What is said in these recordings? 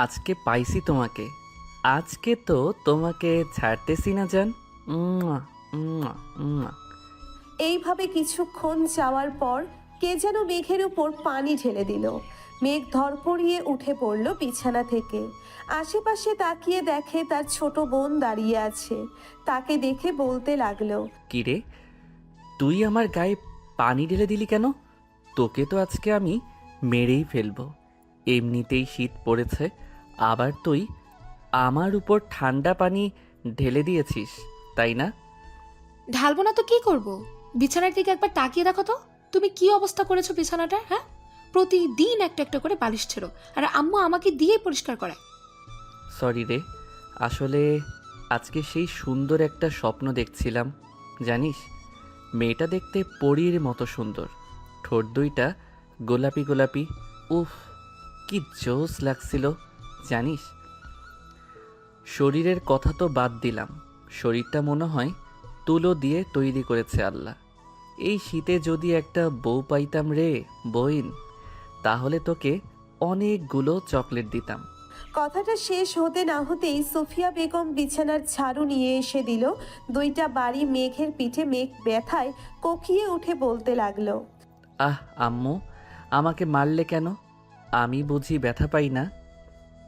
আজকে পাইছি তোমাকে। আজকে তো তোমাকে ছাড়তেছি না জান। উম্মুয়া, উম্মুয়া, উম্মুয়া। এইভাবে কিছুক্ষণ যাওয়ার পর কে যেন মেঘের উপর পানি ঢেলে দিল। মেঘ ধরফরিয়ে উঠে পড়ল বিছানা থেকে। আশেপাশে তাকিয়ে দেখে তার ছোট বোন দাঁড়িয়ে আছে। তাকে দেখে বলতে লাগলো, কিরে, তুই আমার গায়ে পানি ঢেলে দিলি কেন? তোকে তো আজকে আমি মেরেই ফেলবো। এমনিতেই শীত পড়েছে, আবার তুই আমার উপর ঠান্ডা পানি ঢেলে দিয়েছিস, তাই না? ঢালবো না তো কি করব? বিছানার দিকে একবার তাকিয়ে দেখো তো, তুমি কি অবস্থা করেছো বিছানাটার। হ্যাঁ, প্রতিদিন একটা একটা করে বালিশ ছেড়ো, আর আম্মু আমাকে দিয়ে পরিষ্কার করায়। সরি রে, আসলে আজকে সেই সুন্দর একটা স্বপ্ন দেখছিলাম। জানিস, মেয়েটা দেখতে পরীর মতো সুন্দর, ঠোঁট দুইটা গোলাপি গোলাপি। উফ, কি জোস লাগছিল জানিস। শরীরের কথা তো বাদ দিলাম, শরীরটা মনে হয় তুলো দিয়ে তৈরি করেছে আল্লাহ। এই শীতে যদি একটা বউ পাইতাম রে বইন, তাহলে তোকে অনেকগুলো চকলেট দিতাম। কথাটা শেষ হতে না হতেই সুফিয়া বেগম বিছানার ঝাড়ু নিয়ে এসে দিল দুইটা বাড়ি মেঘের পিঠে। মেঘ ব্যথায় কোকিয়ে উঠে বলতে লাগলো, আহ আম্মু, আমাকে মারলে কেন? আমি বুঝি ব্যথা পাই না?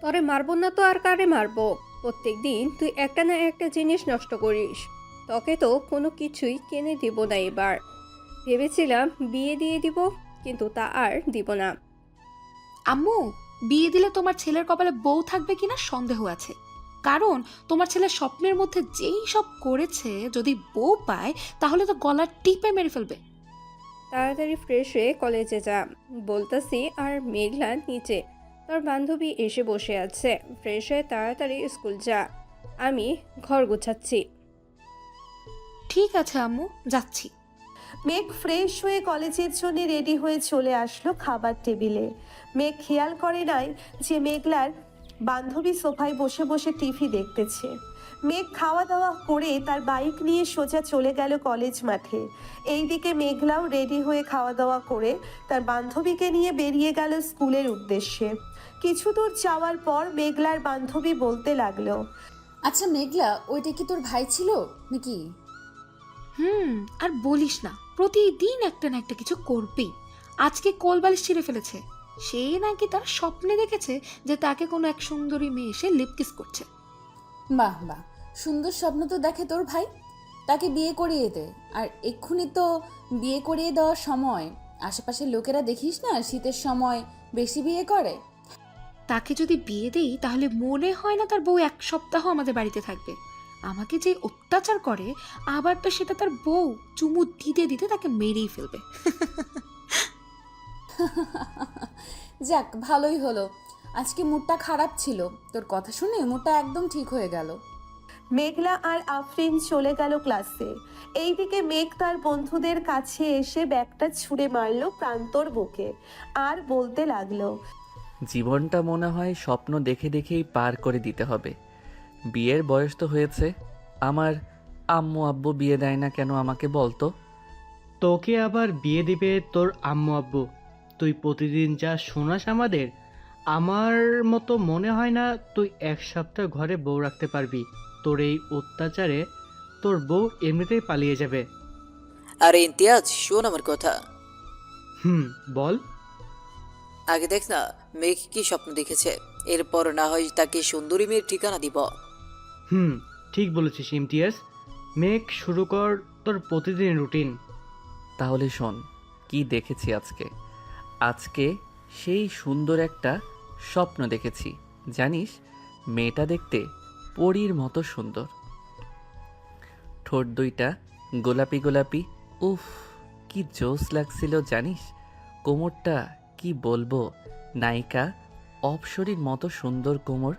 তরে মারবো না তো আর কারে মারবো? প্রত্যেক দিন তুই একটা না একটা জিনিস নষ্ট করিস। তোকে তো কোনো কিছুই কিনে দিব না এবার। ভেবেছিলাম বিয়ে দিয়ে দিব, কিন্তু তা আর দিব না। আম্মু, বিয়ে দিলে তোমার ছেলের কপালে বউ থাকবে কিনা সন্দেহ আছে। কারণ তোমার ছেলে স্বপ্নের মধ্যে যেই সব করেছে, যদি বউ পায় তাহলে তো গলার টিপে মেরে ফেলবে। তাড়াতাড়ি ফ্রেশ হয়ে কলেজে যা বলতাছি। আর মেঘলা নিচে, তোর বান্ধবী এসে বসে আছে। ফ্রেশ হয়ে তাড়াতাড়ি স্কুল যা, আমি ঘর গোছাচ্ছি। ঠিক আছে আম্মু, যাচ্ছি। মেঘ ফ্রেশ হয়ে কলেজের জন্য রেডি হয়ে চলে আসলো খাবার টেবিলে। মেঘ খেয়াল করে নাই যে মেঘলার বান্ধবী সোফায় বসে বসে টিভি দেখতেছে। মেঘ খাওয়া দাওয়া করে তার বাইক নিয়ে সোজা চলে গেল কলেজ মাঠে। এইদিকে মেঘলাও রেডি হয়ে খাওয়া দাওয়া করে তার বান্ধবীকে নিয়ে বেরিয়ে গেল স্কুলের উদ্দেশ্যে। কিছু দূর যাওয়ার পর মেঘলার বান্ধবী বলতে লাগলো, আচ্ছা মেঘলা, ওইটা কি তোর ভাই ছিল নাকি? আর বলিস না, প্রতিদিন একটা না একটা কিছু করবেই। আজকে কোলবালিশ ছিঁড়ে ফেলেছে। সে নাকি তার স্বপ্নে দেখেছে যে তাকে কোনো এক সুন্দরী মেয়ে এসে লিপকিস করছে। বাহ বাহ, সুন্দর স্বপ্ন তো দেখে তোর ভাই। তাকে বিয়ে করিয়ে দে। আর এক্ষুনি তো বিয়ে করিয়ে দেওয়ার সময়। আশেপাশের লোকেরা দেখিস না শীতের সময় বেশি বিয়ে করে। তাকে যদি বিয়ে দেই তাহলে মনে হয় না তার বউ এক সপ্তাহ আমাদের বাড়িতে থাকবে। আমাকে যে অত্যাচার করে, আবার তো সেটা তার বউ চুমু দিতে দিতে তাকে মেরেই ফেলবে। যাক, ভালোই হলো। আজকে মুডটা খারাপ ছিল, তোর কথা শুনে মুডটা একদম ঠিক হয়ে গেল। মেঘলা আর আফরিন চলে গেল ক্লাসে। এইদিকে মেঘ তার বন্ধুদের কাছে এসে ব্যাগটা ছুঁড়ে মারলো প্রান্তর বুকে আর বলতে লাগলো, জীবনটা মনে হয় স্বপ্ন দেখে দেখেই পার করে দিতে হবে। বিয়ের বয়স তো হয়েছে, আমার আম্মু আব্বু বিয়ে দেয় না কেন আমাকে বলতো? তোকে আবার বিয়ে দিবে তোর আম্মু আব্বু? তুই প্রতিদিন যা শোনাস আমাদের, আমার মতো মনে হয় না তুই এক সপ্তাহ ঘরে বউ রাখতে পারবি। তোর এই অত্যাচারে তোর বউ এমনিতেই পালিয়ে যাবে। আরে ইমতিয়াজ, শোন আমার কথা। হুম, বল। আগে দেখ না মেঘ কি স্বপ্ন দেখেছে, এরপর না হয় তাকে সুন্দরী মেয়ের ঠিকানা দিব। হুম, ঠিক বলেছিস ইমতিয়াজ। মেক শুরু কর তোর প্রতিদিন রুটিন। তাহলে শোন, কি দেখেছি আজকে। আজকে সেই সুন্দর একটা স্বপ্ন দেখেছি। জানিস, মেয়েটা দেখতে পরীর মতো সুন্দর, ঠোঁট দুইটা গোলাপি গোলাপি। উফ, কি জোস লাগছিল জানিস। কোমরটা কি বলবো, নায়িকা অপসরীর মতো সুন্দর কোমর।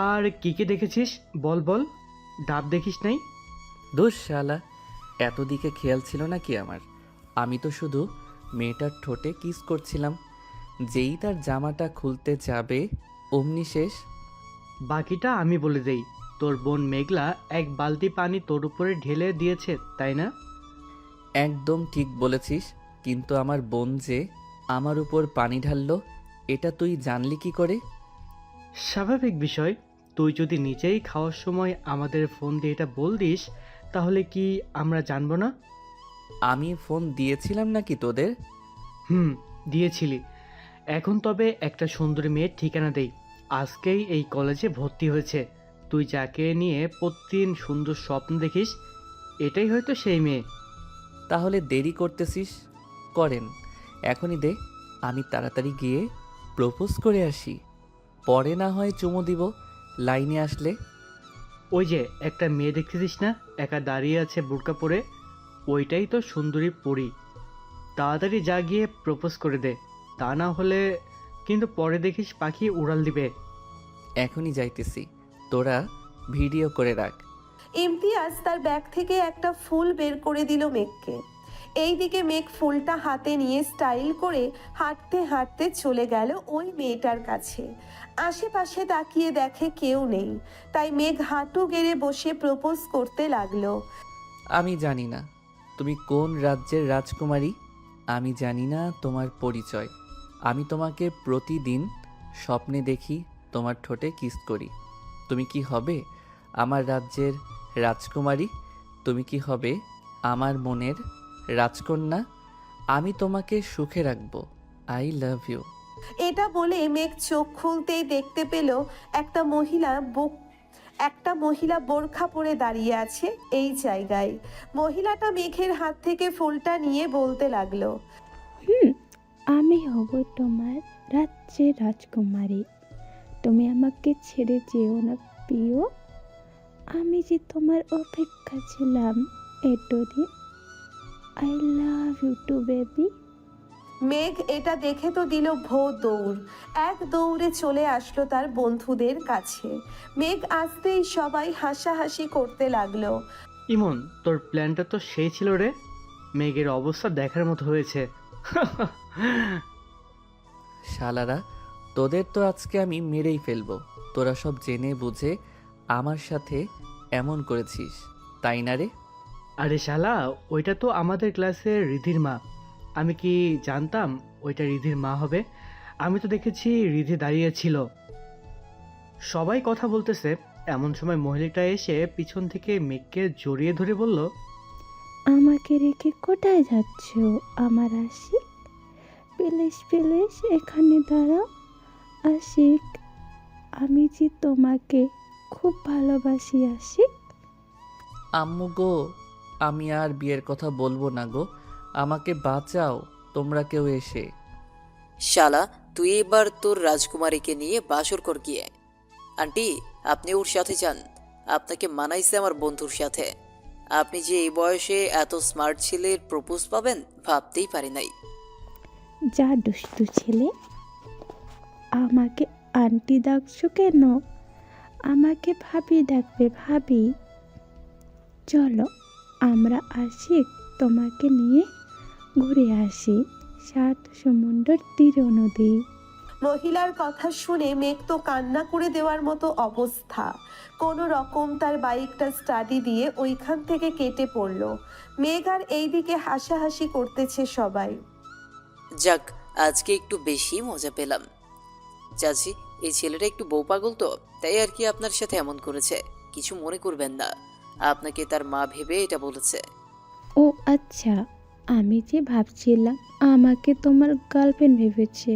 আর কি কি দেখেছিস বল বল, ডাব দেখিস নাই? দোষ শালা, এত দিকে খেয়াল ছিল নাকি আমার? আমি তো শুধু মেয়েটার ঠোঁটে কিস করছিলাম। যেই তার জামাটা খুলতে যাবে অমনি শেষ। বাকিটা আমি বলে দেই। তোর বোন মেঘলা এক বালতি পানি তোর উপরে ঢেলে দিয়েছে, তাই না? একদম ঠিক বলেছিস, কিন্তু আমার বোন যে আমার উপর পানি ঢাললো, এটা তুই জানলি কি করে? স্বাভাবিক বিষয়। তুই যদি নিজেই খাওয়ার সময় আমাদের ফোন দিয়ে এটা বল দিস, তাহলে কি আমরা জানবো না? আমি ফোন দিয়েছিলাম নাকি তোদের? হুম, দিয়েছিলি। এখন তবে একটা সুন্দরী মেয়ের ঠিকানা দেই। আজকেই এই কলেজে ভর্তি হয়েছে। তুই যাকে নিয়ে প্রতিদিন সুন্দর স্বপ্ন দেখিস, এটাই হয়তো সেই মেয়ে। তাহলে দেরি করতেছিস, করেন এখনই দে, আমি তাড়াতাড়ি গিয়ে প্রপোজ করে আসি, পরে না হয় চুমু দিব লাইনে আসলে। ওই যে একটা মেয়ে দেখতেছিস না, একা দাঁড়িয়ে আছে বোরকা পরে, ওইটাই তো সুন্দরী পরী। তাড়াতাড়ি যা গিয়ে প্রপোজ করে দে, তা না হলে কিন্তু পরে দেখিস পাখি উড়াল দিবে। এখনই যাইতেছি, তোরা ভিডিও করে রাখ। ইমতিয়াজ তার ব্যাগ থেকে একটা ফুল বের করে দিল মেঘকে। এইদিকে মেঘ ফুলটা হাতে নিয়ে স্টাইল করে হাঁটতে হাঁটতে চলে গেল ওই মেয়েটার কাছে। আশেপাশে তাকিয়ে দেখে কেউ নেই, তাই মেঘ হাঁটু গেড়ে বসে প্রপোজ করতে লাগলো। আমি জানি না তুমি কোন রাজ্যের রাজকুমারী, আমি জানি না তোমার পরিচয়। আমি তোমাকে প্রতিদিন স্বপ্নে দেখি, তোমার ঠোঁটে কিস করি। তুমি কি হবে আমার রাজ্যের রাজকুমারী? তুমি কি হবে আমার মনের রাজকন্যা? আমি তোমাকে সুখে রাখবো। I love you. এটা বলে মেঘ চোখ খুলতেই দেখতে পেল একটা মহিলা বোরখা পরে দাঁড়িয়ে আছে এই জায়গায়। মহিলাটা মেঘের হাত থেকে ফুলটা নিয়ে বলতে লাগলো, আমি হব তোমার রাজ্যের রাজকুমারী। তুমি আমাকে ছেড়ে যেও না প্রিয়। আমি যে তোমার অপেক্ষা ছিলাম এতদিন। I love you too baby. Megh এটা দেখে তো দিল দৌড়। এক দৌড়ে চলে আসলো তার বন্ধুদের কাছে। মেঘ আসতেই সবাই হাসাহাসি করতে লাগলো। ইমন, তোর প্ল্যানটা তো সেই ছিল রে। মেঘের অবস্থা দেখার মতো হয়েছে। শালারা, তোদের তো আজকে আমি মেরেই ফেলবো। তোরা সব জেনে বুঝে আমার সাথে এমন করেছিস, তাই না রে? আরে শালা, ওইটা তো আমাদের ক্লাসের রিধির মা। আমি কি জানতাম ওইটা রিধির মা হবে? আমি তো দেখেছি রিধি দাঁড়িয়ে ছিল, সবাই কথা বলতেছে। এমন সময় মহিলাটা এসে পিছন থেকে মেঘকে জড়িয়ে ধরে বলল, আমাকে রেখে কোথায় যাচ্ছ আমার আশিক? প্লিজ প্লিজ এখানে দাঁড়াও আশিক। আমি যে তোমাকে খুব ভালোবাসি আশিক। আম্মু গো, আমি আর বিয়ের কথা বলবো না গো, আমাকে বাঁচাও তোমরা কেউ এসে। শালা, তুই এবার তোর রাজকুমারীকে নিয়ে বাসর কর গিয়ে। আন্টি, আপনি ওর সাথে যান, আপনাকে মানাইছে আমার বন্ধুর সাথে। আপনি যে এই বয়সে এত স্মার্ট ছেলের প্রপোজ পাবেন ভাবতেই পারি নাই। যা দুষ্টু ছেলে, আমাকে আন্টি ডাকছো কেন? আমাকে ভাবি ডাকবে ভাবি। চলো আমরা আশিক তোমাকে নিয়ে ঘুরে আসি সাত সমুদ্র তীর নদী। মহিলার কথা শুনে মেঘ তো কান্না করে দেওয়ার মতো অবস্থা। কোনো রকম তার বাইকটা স্টাডি দিয়ে ওইখান থেকে কেটে পড়লো। মেঘ আর এইদিকে হাসাহাসি করতেছে সবাই। যাক, আজকে একটু বেশি মজা পেলাম। চাচি, এই ছেলেটা একটু বউ পাগল তো, তাই আর কি আপনার সাথে এমন করেছে। কিছু মনে করবেন না, আপনাকে তার মা ভেবে এটা বলেছে। ও আচ্ছা, আমি যে ভাবছিলাম আমাকে তোমার গার্লফ্রেন্ড ভেবেছে।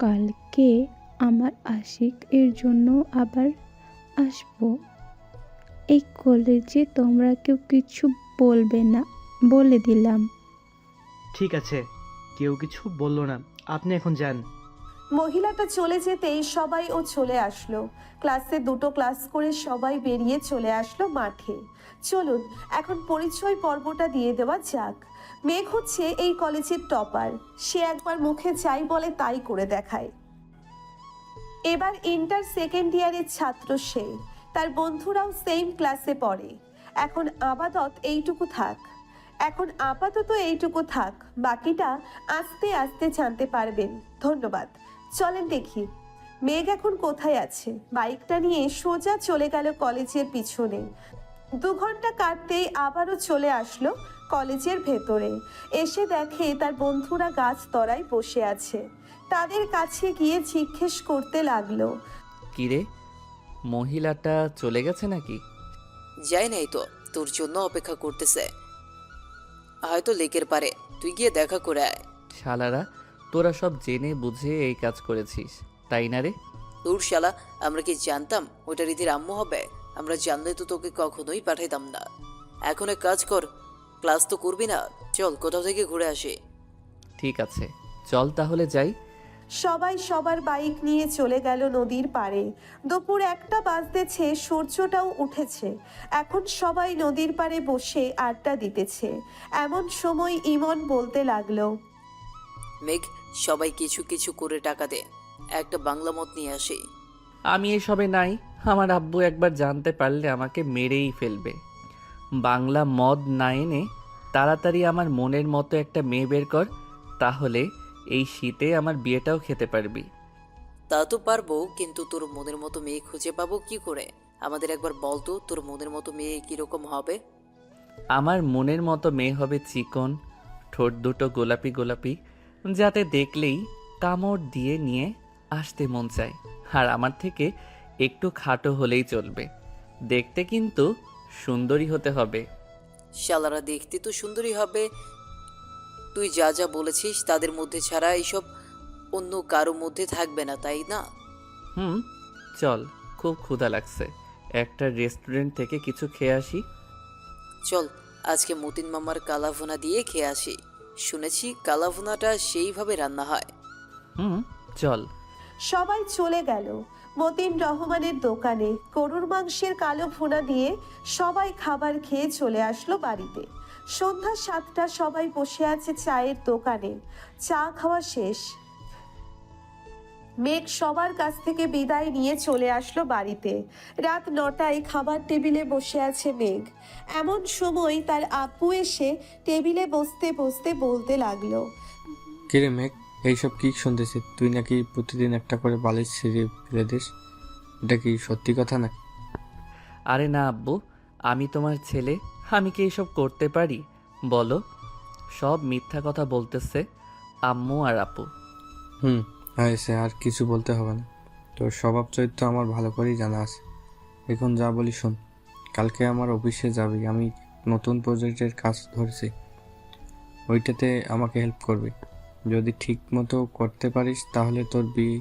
কালকে আমার আশিক এর জন্য আবার আসবো। এই কলেজে তোমরা কেউ কিছু বলবে না বলে দিলাম। ঠিক আছে, কেউ কিছু বলল না, আপনি এখন যান। মহিলাটা চলে যেতেই সবাই চলে আসলো। ক্লাসে দুটো ক্লাস করে সবাই বেরিয়ে চলে আসলো মাঠে। চলুন এখন পরিচয় পর্বটা দিয়ে দেওয়া যাক। মেঘ হচ্ছে এই কলেজের টপার। সে একবার মুখে যাই বলে তাই করে দেখায়। এবার ইন্টার সেকেন্ড ইয়ারের ছাত্র সে। তার বন্ধুরাও সেম ক্লাসে পড়ে। এখন আপাতত এইটুকু থাক, বাকিটা আস্তে আস্তে জানতে পারবেন। ধন্যবাদ। চলেন দেখি মেঘ এখন কোথায় আছে। বাইকটা নিয়ে সোজা চলে গেল কলেজের পিছনে। 2 ঘন্টা কাটতেই আবারও চলে আসলো কলেজের ভেতরে। এসে দেখে তার বন্ধুরা গাছ তলায় বসে আছে। তাদের কাছে গিয়ে জিজ্ঞেস করতে লাগলো। কিরে, মহিলাটা চলে গেছে নাকি? যাই নাই তো, তোর জন্য অপেক্ষা করতেছে, হয়তো লেকের পারে। তুই গিয়ে দেখা করে আয়। শালারা, তোরা সব জেনে বুঝে এই কাজ করেছিস, তাই না রে? তোর শালা, আমরা কি জানতাম ওটা রীতির আম্মু হবে? আমরা জানলে তো তোকে কখনোই পাঠাইতাম না। এখন এক কাজ কর, ক্লাস তো করবি না, চল কোথাও থেকে ঘুরে আসি। ঠিক আছে, চল তাহলে যাই। সবাই সবার বাইক নিয়ে চলে গেল নদীর পাড়ে। দুপুর 1টা বাজতেছে, সূর্যটাও উঠেছে। এখন সবাই নদীর পাড়ে বসে আড্ডা দিতেছে। এমন সময় ইমন বলতে লাগলো, মেঘ, সবাই কিছু কিছু করে টাকা দে, একটা বাংলা মদ নিয়ে আসি। আমি এসবে নাই। আমার আব্বু একবার জানতে পারলে আমাকে মেরেই ফেলবে। বাংলা মদ না এনে তাড়াতাড়ি আমার মনের মতো একটা মেয়ে বের কর, তাহলে এই শীতে আমার বিয়েটাও খেতে পারবি। তা তো পারবো, কিন্তু তোর মনের মতো মেয়ে খুঁজে পাবো কি করে? আমাদের একবার বল তো, তোর মনের মতো মেয়ে কিরকম হবে? আমার মনের মতো মেয়ে হবে চিকন, ঠোঁট দুটো গোলাপি গোলাপি, যাতে দেখলেই কামড় দিয়ে নিয়ে আসতে মন চায়। আর আমার থেকে একটু খাটো হলেই চলবে, দেখতে কিন্তু সুন্দরী হতে হবে। শালারা দেখতে তো সুন্দরী হবে, তুই যা যা বলেছিস তাদের মধ্যে ছাড়া এইসব অন্য কারো মধ্যে থাকবে না, তাই না? হুম, চল, খুব ক্ষুধা লাগছে, একটা রেস্টুরেন্ট থেকে কিছু খেয়ে আসি। চল, আজকে মতিন মামার কালাভুনা দিয়ে খেয়ে আসি। শুনেছি কালাভুনাটা সেইভাবে রান্না হয়। হুম, চল। সবাই চলে গেল মতিন রহমানের দোকানে। গরুর মাংসের কালো ভুনা দিয়ে সবাই খাবার খেয়ে চলে আসলো বাড়িতে। সন্ধ্যা 7টা, সবাই বসে আছে চায়ের দোকানে। চা খাওয়া শেষ। মেঘ সবার কাছ থেকে বিদায় নিয়ে চলে আসলো বাড়িতে। রাত 9টায় খাবার টেবিলে বসে আছে মেঘ। এমন সময় তার আব্বু এসে টেবিলে বসতে বসতে বলতে লাগলো, কিরে মেঘ, এইসব কি শুনতেছি? তুই নাকি প্রতিদিন একটা করে বালিশ ছিঁড়ে ফেলে দিস, এটা কি সত্যি কথা নাকি? আরে না আব্বু, আমি তোমার ছেলে, আমি কি এসব করতে পারি বলো? সব মিথ্যা কথা বলতেছে আম্মু আর আপু। হয়েছে, আর কিছু বলতে হবে না। তোর স্বভাব চরিত্র আমার ভালো করেই জানা আছে। এখন যা বলি শোন, কালকে আমার অফিসে যাবি। আমি নতুন প্রজেক্টের কাজ ধরেছি, ওইটাতে আমাকে হেল্প করবি। যদি ঠিক মতো করতে পারিস তাহলে তোর বিয়ে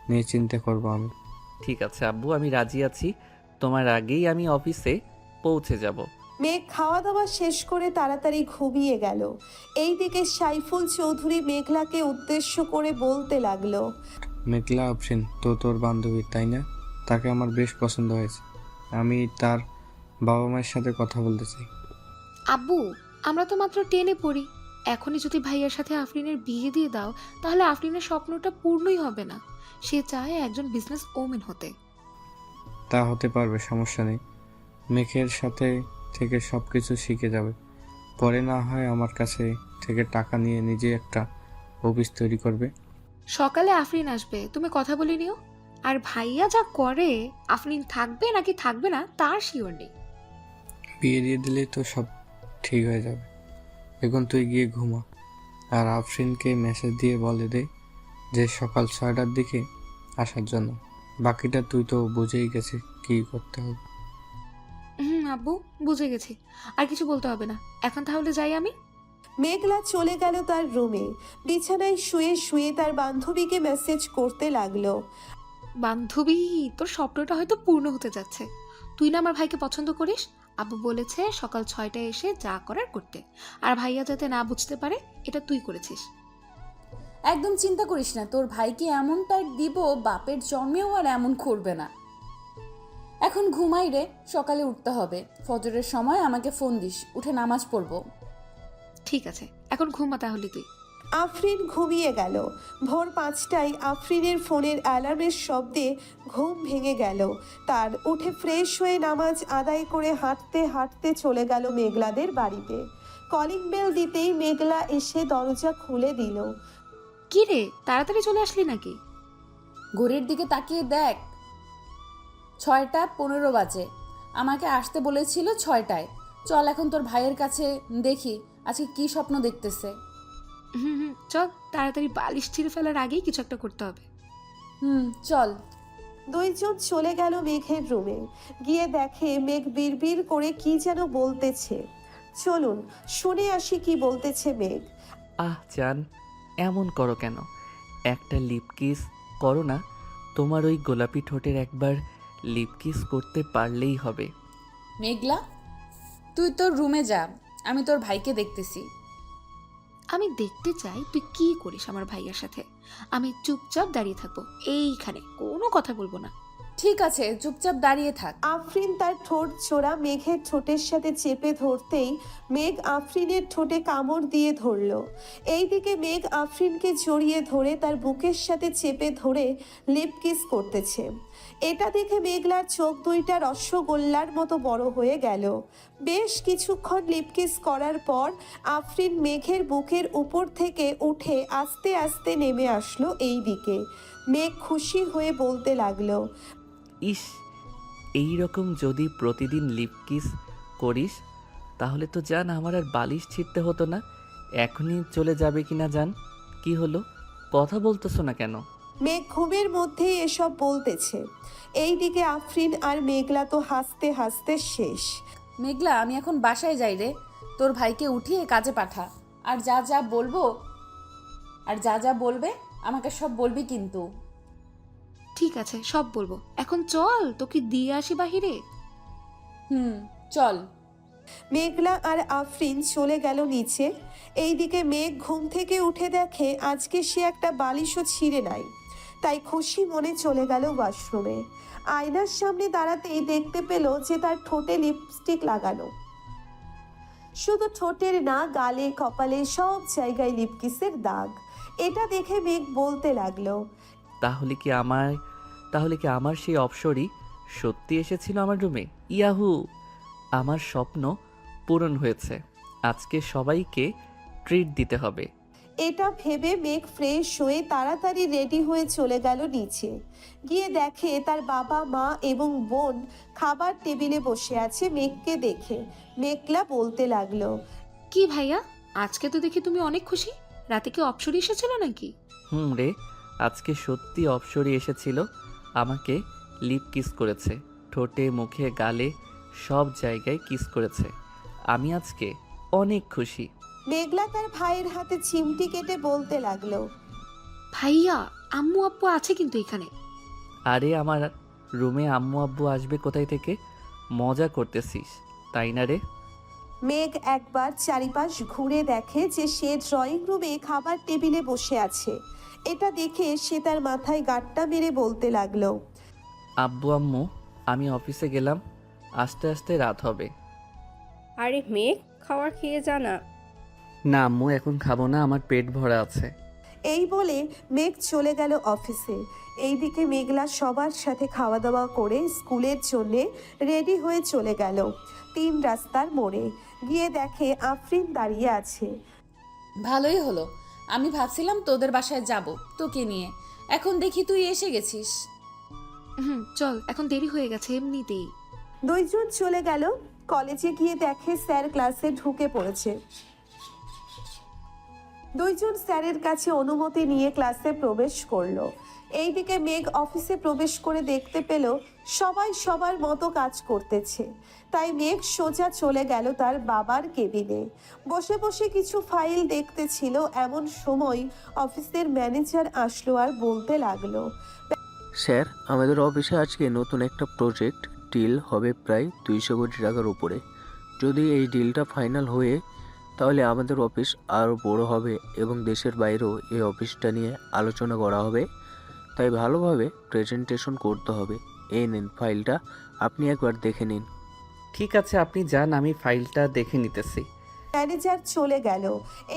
নিয়ে চিন্তা করবো আমি। ঠিক আছে আব্বু, আমি রাজি আছি। তোমার আগেই আমি অফিসে পৌঁছে যাব। মেঘ খাওয়া দাওয়া শেষ করে তাড়াতাড়ি ঘুমিয়ে গেল। এইদিকে সাইফুল চৌধুরী মেঘলাকে উদ্দেশ্য করে বলতে লাগলো, মেঘলা আফরিন তো তোর বান্ধবী, তাই না? তাকে আমার বেশ পছন্দ হয়েছে। আমি তার বাবা মায়ের সাথে কথা বলতে চাই। আব্বু, আমরা তো মাত্র 10-এ পড়ি। এখনই যদি ভাইয়ার সাথে আফরিনের বিয়ে দিয়ে দাও, তাহলে আফরিনের স্বপ্নটা পূর্ণই হবে না। সে চায় একজন বিজনেস ওমেন হতে। তা হতে পারবে, সমস্যা নেই। মেঘের সাথে থেকে সব কিছু শিখে যাবে, পরে না হয় আমার কাছে থেকে টাকা নিয়ে নিজে একটা অফিস তৈরি করবে। সকালে আফরিন আসবে, তুমি কথা বলে নিও। আর ভাইয়া যা করে, আফরিন থাকবে নাকি থাকবে না তার শিওর নেই। বিয়ে দিয়ে দিলেই তো সব ঠিক হয়ে যাবে। এখন তুই গিয়ে ঘুমা, আর আফরিনকে মেসেজ দিয়ে বলে দে যে সকাল 6টার দিকে আসার জন্য। বাকিটা তুই তো বুঝেই গেছিস কী করতে হবে। আব্বু, বুঝে গেছি, আর কিছু বলতে হবে না। এখন তাহলে যাই আমি। মেঘলা চলে গেল তার রুমে। বিছানায় শুয়ে শুয়ে তার বান্ধবীকে মেসেজ করতে লাগলো, বান্ধবী, তোর স্বপ্নটা হয়তো পূর্ণ হতে যাচ্ছে। তুই না আমার ভাইকে পছন্দ করিস। আব্বু বলেছে সকাল 6টায় এসে যা করার করতে। আর ভাইয়া যাতে না বুঝতে পারে এটা তুই করেছিস। একদম চিন্তা করিস না, তোর ভাইকে এমন টাইট দিব বাপের জন্মেও আর এমন করবে না। এখন ঘুমাই রে, সকালে উঠতে হবে। ফজরের সময় আমাকে ফোন দিস, উঠে নামাজ পড়বো। ঠিক আছে, এখন ঘুমা তাহলে তুই। আফরিন ঘুমিয়ে গেল। ভোর 5টায় আফরিনের ফোনের অ্যালার্মের শব্দে ঘুম ভেঙে গেল তার। উঠে ফ্রেশ হয়ে নামাজ আদায় করে হাঁটতে হাঁটতে চলে গেল মেঘলাদের বাড়িতে। কলিং বেল দিতেই মেঘলা এসে দরজা খুলে দিল। কি রে, তাড়াতাড়ি চলে আসলি নাকি? ঘড়ির দিকে তাকিয়ে দেখ, 6টা 15 বাজে। আমাকে আসতে বলেছিল 6টায়। চল এখন তোর ভাইয়ের কাছে, দেখি আজকে কি স্বপ্ন দেখতেছে। হুম হুম, চল তাড়াতাড়ি বালিশ ছিঁড়ে ফেলার আগেই কিছু একটা করতে হবে। চল। দুইজন চলে গেল মেঘের রুমে। গিয়ে দেখে মেঘ বিড়বিড় করে কি যেন বলতেছে। চলুন শুনে আসি কি বলতেছে মেঘ। জান, এমন করো কেন? একটা লিপ কিস করো না। তোমার ওই গোলাপি ঠোঁটের একবার লিপ কিস করতে পারলেই হবে। মেঘলা, তুই তোর রুমে যা, আমি তোর ভাইকে দেখতেছি। আমি দেখতে চাই তুই কি করিস আমার ভাইয়ার সাথে। আমি চুপচাপ দাঁড়িয়ে থাকবো এইখানে, কোনো কথা বলবো না। ঠিক আছে, চুপচাপ দাঁড়িয়ে থাক। আফরিন তার ঠোঁট জোড়া মেঘের ঠোঁটের সাথে চেপে ধরতেই মেঘ আফরিনের ঠোঁটে কামড় দিয়ে ধরল। এইদিকে মেঘ আফরিনকে জড়িয়ে ধরে তার বুকের সাথে চেপে ধরে লিপ কিস করতেছে। এটা দেখে মেঘলার চোখ দুইটা রসগোল্লার মতো বড় হয়ে গেল। বেশ কিছুক্ষণ লিপ কিস করার পর আফরিন মেঘের বুকের উপর থেকে উঠে আস্তে আস্তে নেমে আসলো এই দিকে। মেঘ খুশি হয়ে বলতে লাগলো, ইস, এই রকম যদি প্রতিদিন লিপ কিস করিস তাহলে তো জান আমার আর বালিশ ছিঁড়তে হতো না। এখনই চলে যাবে কিনা জান? কি হলো, কথা বলতেছো না কেন? মেঘ ঘুমের মধ্যেই এসব বলতেছে। এইদিকে আফরিন আর মেঘলা তো হাসতে হাসতে শেষ। মেঘলা, আমি এখন বাসায় যাই রে। তোর ভাইকে উঠিয়ে কাজে পাঠা। আর যা যা বলবে আমাকে সব বলবি কিন্তু। ঠিক আছে, সব বলবো। এখন চল তোকে দিয়ে আসি বাহিরে। চল। মেঘলা আর আফরিন চলে গেল নিচে। এইদিকে মেঘ ঘুম থেকে উঠে দেখে আজকে সে একটা বালিশও ছিঁড়ে নাই। তাই খুশি মনে চলে গেল ওয়াশরুমে। আয়নার সামনে দাঁড়াতেই দেখতে পেল যে তার ঠোঁটে লিপস্টিক লাগানো। শুধু ঠোঁটের না, গালে কপালে সব জায়গায় লিপকিসের দাগ। এটা দেখে মেঘ বলতে লাগলো, তাহলে কি আমার সেই অপসরই সত্যি এসেছিল আমার রুমে? ইয়াহু, আমার স্বপ্ন পূরণ হয়েছে। আজকে সবাইকে ট্রিট দিতে হবে। এটা ভেবে মেঘ ফ্রেশ হয়ে তাড়াতাড়ি রেডি হয়ে চলে গেল নিচে। গিয়ে দেখে তার বাবা মা এবং বোন খাবার টেবিলে বসে আছে। মেঘকে দেখে মেঘলা বলতে লাগলো, কি ভাইয়া, আজকে তো দেখি তুমি অনেক খুশি। রাতে কি অপসরি এসেছিল নাকি? রে, আজকে সত্যি অপসরি এসেছিল। আমাকে লিপ কিস করেছে, ঠোঁটে মুখে গালে সব জায়গায় কিস করেছে। আমি আজকে অনেক খুশি। মেঘলা তার ভাইয়ের হাতে চিমটি কেটে বলতে লাগলো, ভাইয়া, আম্মু আব্বু আছে কিন্তু এখানে। আরে আমার রুমে আম্মু আব্বু আসবে কোথায় থেকে? মজা করতেছিস তাই না রে? মেঘ একবার চারিপাশ ঘুরে দেখে যে সে ড্রয়িং রুমে খাবার টেবিলে বসে আছে। এটা দেখে সে তার মাথায় গাঁটটা মেরে বলতে লাগলো, আব্বু আম্মু, আমি অফিসে গেলাম, আস্তে আস্তে রাত হবে। আরে মেঘ, খাবার খেয়ে যা না। না আম্মু, এখন খাবো না, আমার পেট ভরা আছে। এই বলে মেঘ চলে গেল অফিসে। এইদিকে মেঘলা সবার সাথে খাওয়া দাওয়া করে স্কুলের জন্যে রেডি হয়ে চলে গেল। 3 রাস্তার মোড়ে গিয়ে দেখে আফরিন দাঁড়িয়ে আছে। ভালোই হলো, আমি ভাবছিলাম তোদের বাসায় যাব তোকে নিয়ে। এখন দেখি তুই এসে গেছিস। চল, এখন দেরি হয়ে গেছে এমনিতেই। দুইজন চলে গেল কলেজে। গিয়ে দেখে স্যার ক্লাসে ঢুকে পড়েছে। দুইজন স্যারের কাছে অনুমতি নিয়ে ক্লাসে প্রবেশ করলো। এইদিকে মেঘ অফিসে প্রবেশ করে দেখতে পেল সবাই সবার মতো কাজ করতেছে। তাই মেঘ সোজা চলে গেল তার বাবার কেবিনে। বসে বসে কিছু ফাইল দেখতেছিল। এমন সময় অফিসের ম্যানেজার আসলো আর বলতে লাগলো, স্যার, আমাদের অফিসে আজকে নতুন একটা প্রজেক্ট ডিল হবে প্রায় 200 কোটি টাকার উপরে। যদি এই ডিলটা ফাইনাল হয়ে তাহলে আমাদের অফিস আরও বড় হবে এবং দেশের বাইরেও এই অফিসটা নিয়ে আলোচনা করা হবে। তাই ভালোভাবে প্রেজেন্টেশন করতে হবে। এই নিন ফাইলটা, আপনি একবার দেখে নিন। ঠিক আছে, আপনি যান, আমি ফাইলটা দেখে নিতেছি। ম্যানেজার চলে গেল।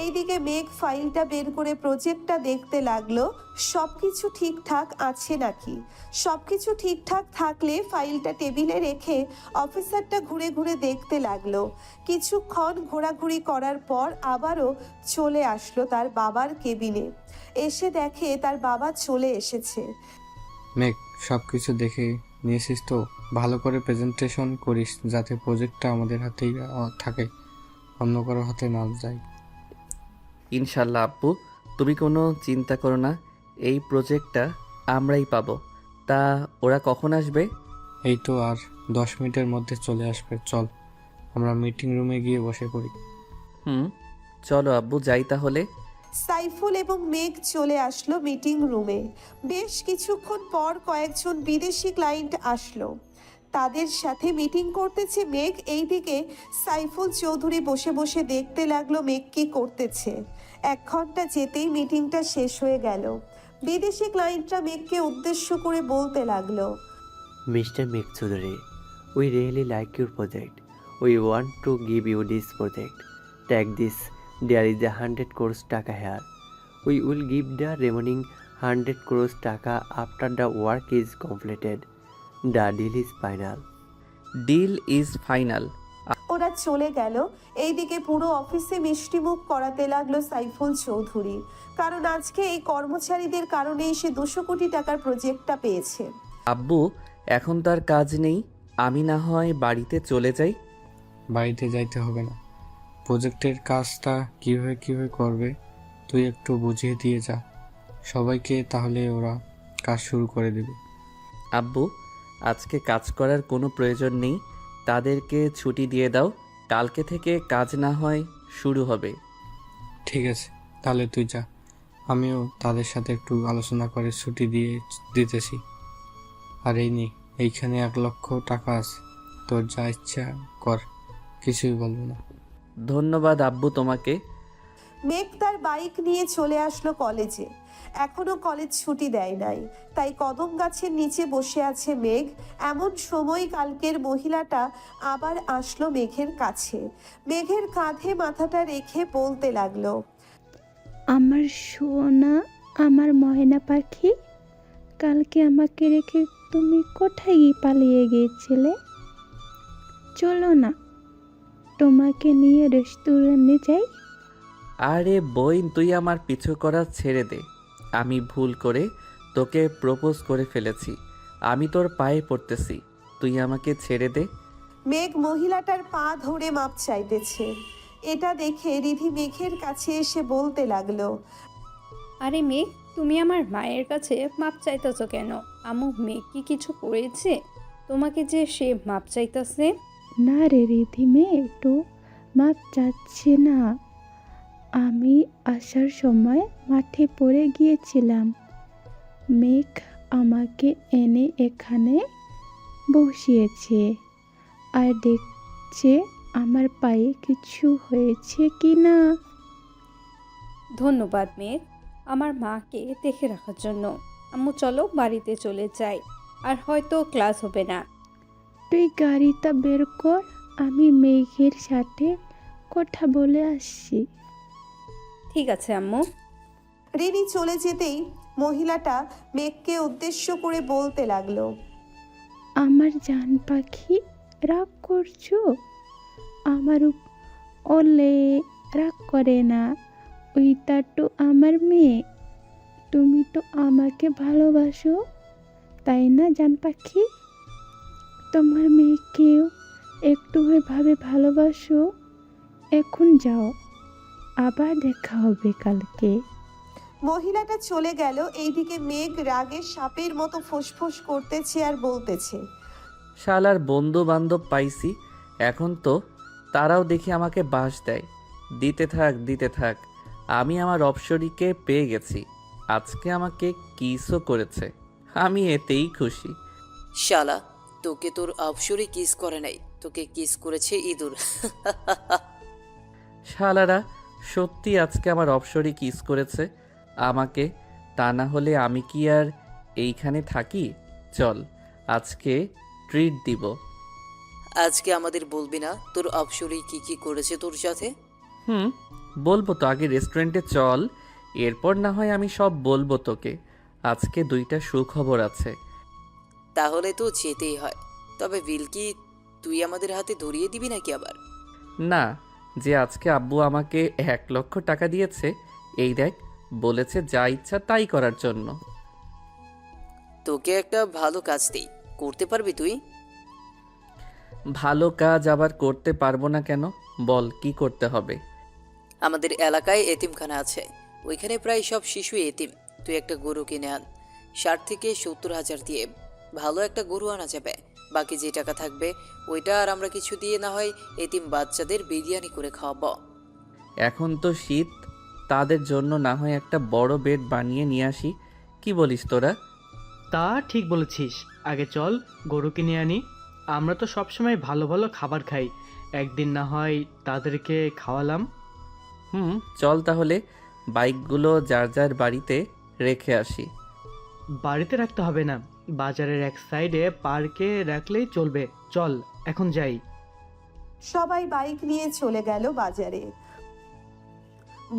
এইদিকে মেঘ ফাইলটা বের করে প্রজেক্টটা দেখতে লাগলো সবকিছু ঠিকঠাক আছে নাকি। সবকিছু ঠিকঠাক থাকলে ফাইলটা টেবিলে রেখে অফিসারটা ঘুরে ঘুরে দেখতে লাগলো। কিছুক্ষণ ঘোরাঘুরি করার পর আবারও চলে আসলো তার বাবার কেবিনে। এসে দেখে তার বাবা চলে এসেছে। মেঘ, সব কিছু দেখে নিয়েছিস তো? ভালো করে প্রেজেন্টেশন করিস যাতে প্রজেক্টটা আমাদের হাতেই থাকে, অন্য কারো হাতে না যায়। ইনশাল্লাহ আব্বু, তুমি কোনো চিন্তা করো না, এই প্রজেক্টটা আমরাই পাবো। তা ওরা কখন আসবে? এই তো আর 10 মিনিটের মধ্যে চলে আসবে। চল আমরা মিটিং রুমে গিয়ে বসে পড়ি। হুম, চলো আব্বু, যাই তাহলে। সাইফুল এবং মেঘ চলে আসলো মিটিং রুমে। বেশ কিছুক্ষণ পর কয়েকজন বিদেশি ক্লায়েন্ট আসলো। তাদের সাথে মিটিং করতেছে মেঘ। এইদিকে সাইফুল চৌধুরী বসে বসে দেখতে লাগলো মেঘ কি করতেছে। 1 ঘন্টা যেতেই মিটিংটা শেষ হয়ে গেল। বিদেশি ক্লায়েন্টরা মেঘকে উদ্দেশ্য করে বলতে লাগলো, Mr. Meg Choudhury, we really like your project. We want to give you this project. Take this. There is a 100 crores taka here. We will give the remaining 100 crores taka after the work is completed. The deal is final. Deal is final. ওরা চলে গেল। এইদিকে পুরো অফিসে মিষ্টিমুখ করাতে লাগলো সাইফুল চৌধুরী, কারণ আজকে এই কর্মচারীদের কারণেই সে 200 কোটি টাকার প্রজেক্টটা পেয়েছে। আব্বু, এখন তার কাজ নেই, আমি না হয় বাড়িতে চলে যাই। বাড়িতে যাইতে হবে না। প্রজেক্টের কাজটা কিভাবে করবে তুই একটু বুঝিয়ে দিয়ে যা সবাইকে, তাহলে ওরা কাজ শুরু করে দেবে। আব্বু, আজকে কাজ করার কোনো প্রয়োজন নেই, তাদেরকে ছুটি দিয়ে দাও। কালকে থেকে কাজ না হয় শুরু হবে। ঠিক আছে, তাহলে তুই যা। আমিও তাদের সাথে একটু আলোচনা করে ছুটি দিতেছি। আর এইখানে 1 লক্ষ টাকা আছে, তোর যা ইচ্ছা কর, কিছুই বলবো না। ধন্যবাদ আব্বু তোমাকে। মেঘ তার বাইক নিয়ে চলে আসলো কলেজে। এখনো কলেজ ছুটি দেয় নাই, তাই কদম গাছের নিচে বসে আছে মেঘ। এমন সময় কালকের মহিলাটা আবার আসলো মেঘের কাছে। মেঘের কাঁধে মাথাটা রেখে বলতে লাগলো, আমার সোনা, আমার ময়না পাখি, কালকে আমাকে রেখে তুমি কোথায় পালিয়ে গিয়েছিলে? চলো না, তোমাকে নিয়ে রেস্টুরেন্টে যাই। আরে বইন, তুই আমার পিছু করা ছেড়ে দে। আমি ভুল করে তোকে প্রপোজ করে ফেলেছি, আমি তোর পায়ে পড়তেছি, তুই আমাকে ছেড়ে দে। মেঘ মহিলাটার পা ধরে মাপ চাইতেছে। এটা দেখে রিধি মেঘের কাছে এসে বলতে লাগলো, আরে মেঘ, তুমি আমার মায়ের কাছে মাপ চাইতেছো কেন? আম্মু মেঘ কি কিছু করেছে তোমাকে যে সে মাপ চাইতেছে? না রে রিধিমে, একটু মাপ চাচ্ছে না। আমি আসার সময় মাঠে পড়ে গিয়েছিলাম, মেঘ আমাকে এনে এখানে বসিয়েছে আর দেখছে আমার পায়ে কিছু হয়েছে কি না। ধন্যবাদ মেঘ, আমার মাকে দেখে রাখার জন্য। আম্মু চলো বাড়িতে চলে যাই, আর হয়তো ক্লাস হবে না। তুই গাড়িটা বের কর, আমি মেঘের সাথে কথা বলে আসছি। ঠিক আছে আম্মু। রিনি চলে যেতেই মহিলাটা মেঘকে উদ্দেশ্য করে বলতে লাগলো, আমার জান পাখি, রাগ করছো? আমার ওলে রাগ করে না, ওইটা তো আমার মেয়ে। তুমি তো আমাকে ভালোবাসো, তাই না জান পাখি? তোমার মেয়েকেও একটু ভাবে ভালোবাসো। এখন যাও, আবার দেখা হবে কালকে। মহিলাটা চলে গেল। এইদিকে মেঘ রাগে সাপের মতো ফোঁসফোঁস করতেছে আর বলতেছে, শালার বন্ধু বান্ধব পাইছি, এখন তো তারাও দেখি আমাকে বাস দেয়। দিতে থাক, আমি আমার অপসরীকে পেয়ে গেছি, আজকে আমাকে কিসও করেছে, আমি এতেই খুশি। শালা, তোকে তোর অপসরি কিস করে নাই, তোকে কিস করেছে ইঁদুর। শালারা, সত্যি আজকে আমার অপসরী কিস করেছে আমাকে, তা না হলে আমি কি আর এইখানে থাকি? চল, আজকে ট্রিট দিব। আজকে আমাদের বলবি না তোর অপসরি কি করেছে তোর সাথে? হুম, বলবো তো, আগে রেস্টুরেন্টে চল, এরপর না হয় আমি সব বলবো তোকে। আজকে 2টা সুখবর আছে। তাহলে তো যেতেই হয়, তবে বিল কি তুই আমাদের হাতে ধরিয়ে দিবি নাকি আবার? না, যে আজকে আব্বু আমাকে 1 লক্ষ টাকা দিয়েছে, এই দেখ, বলেছে যা ইচ্ছা তাই করার জন্য। তোকে একটা ভালো কাজ দিই, করতে পারবি তুই? ভালো কাজ আবার করতে পারবো না কেন? বল, কি করতে হবে? আমাদের এলাকায় এতিমখানা আছে, ওইখানে প্রায় সব শিশু এতিম। তুই একটা গরু কিনে আন, 60 থেকে 70 হাজার দিয়ে ভালো একটা গরু আনা যাবে। বাকি যে টাকা থাকবে ওইটা আর আমরা কিছু দিয়ে না হয় এতিম বাচ্চাদের বিরিয়ানি করে খাওয়াবো। এখন তো শীত, তাদের জন্য না হয় একটা বড় বেড বানিয়ে নিয়ে আসি, কি বলিস তোরা? তা ঠিক বলেছিস, আগে চল গরু কিনে আনি। আমরা তো সবসময় ভালো ভালো খাবার খাই, একদিন না হয় তাদেরকে খাওয়ালাম। চল তাহলে বাইকগুলো যার যার বাড়িতে রেখে আসি। বাড়িতে রাখতে হবে না, বাজারের এক সাইডে পার্কে রাখলেই চলবে। চল এখন যাই। সবাই বাইক নিয়ে চলে গেল বাজারে।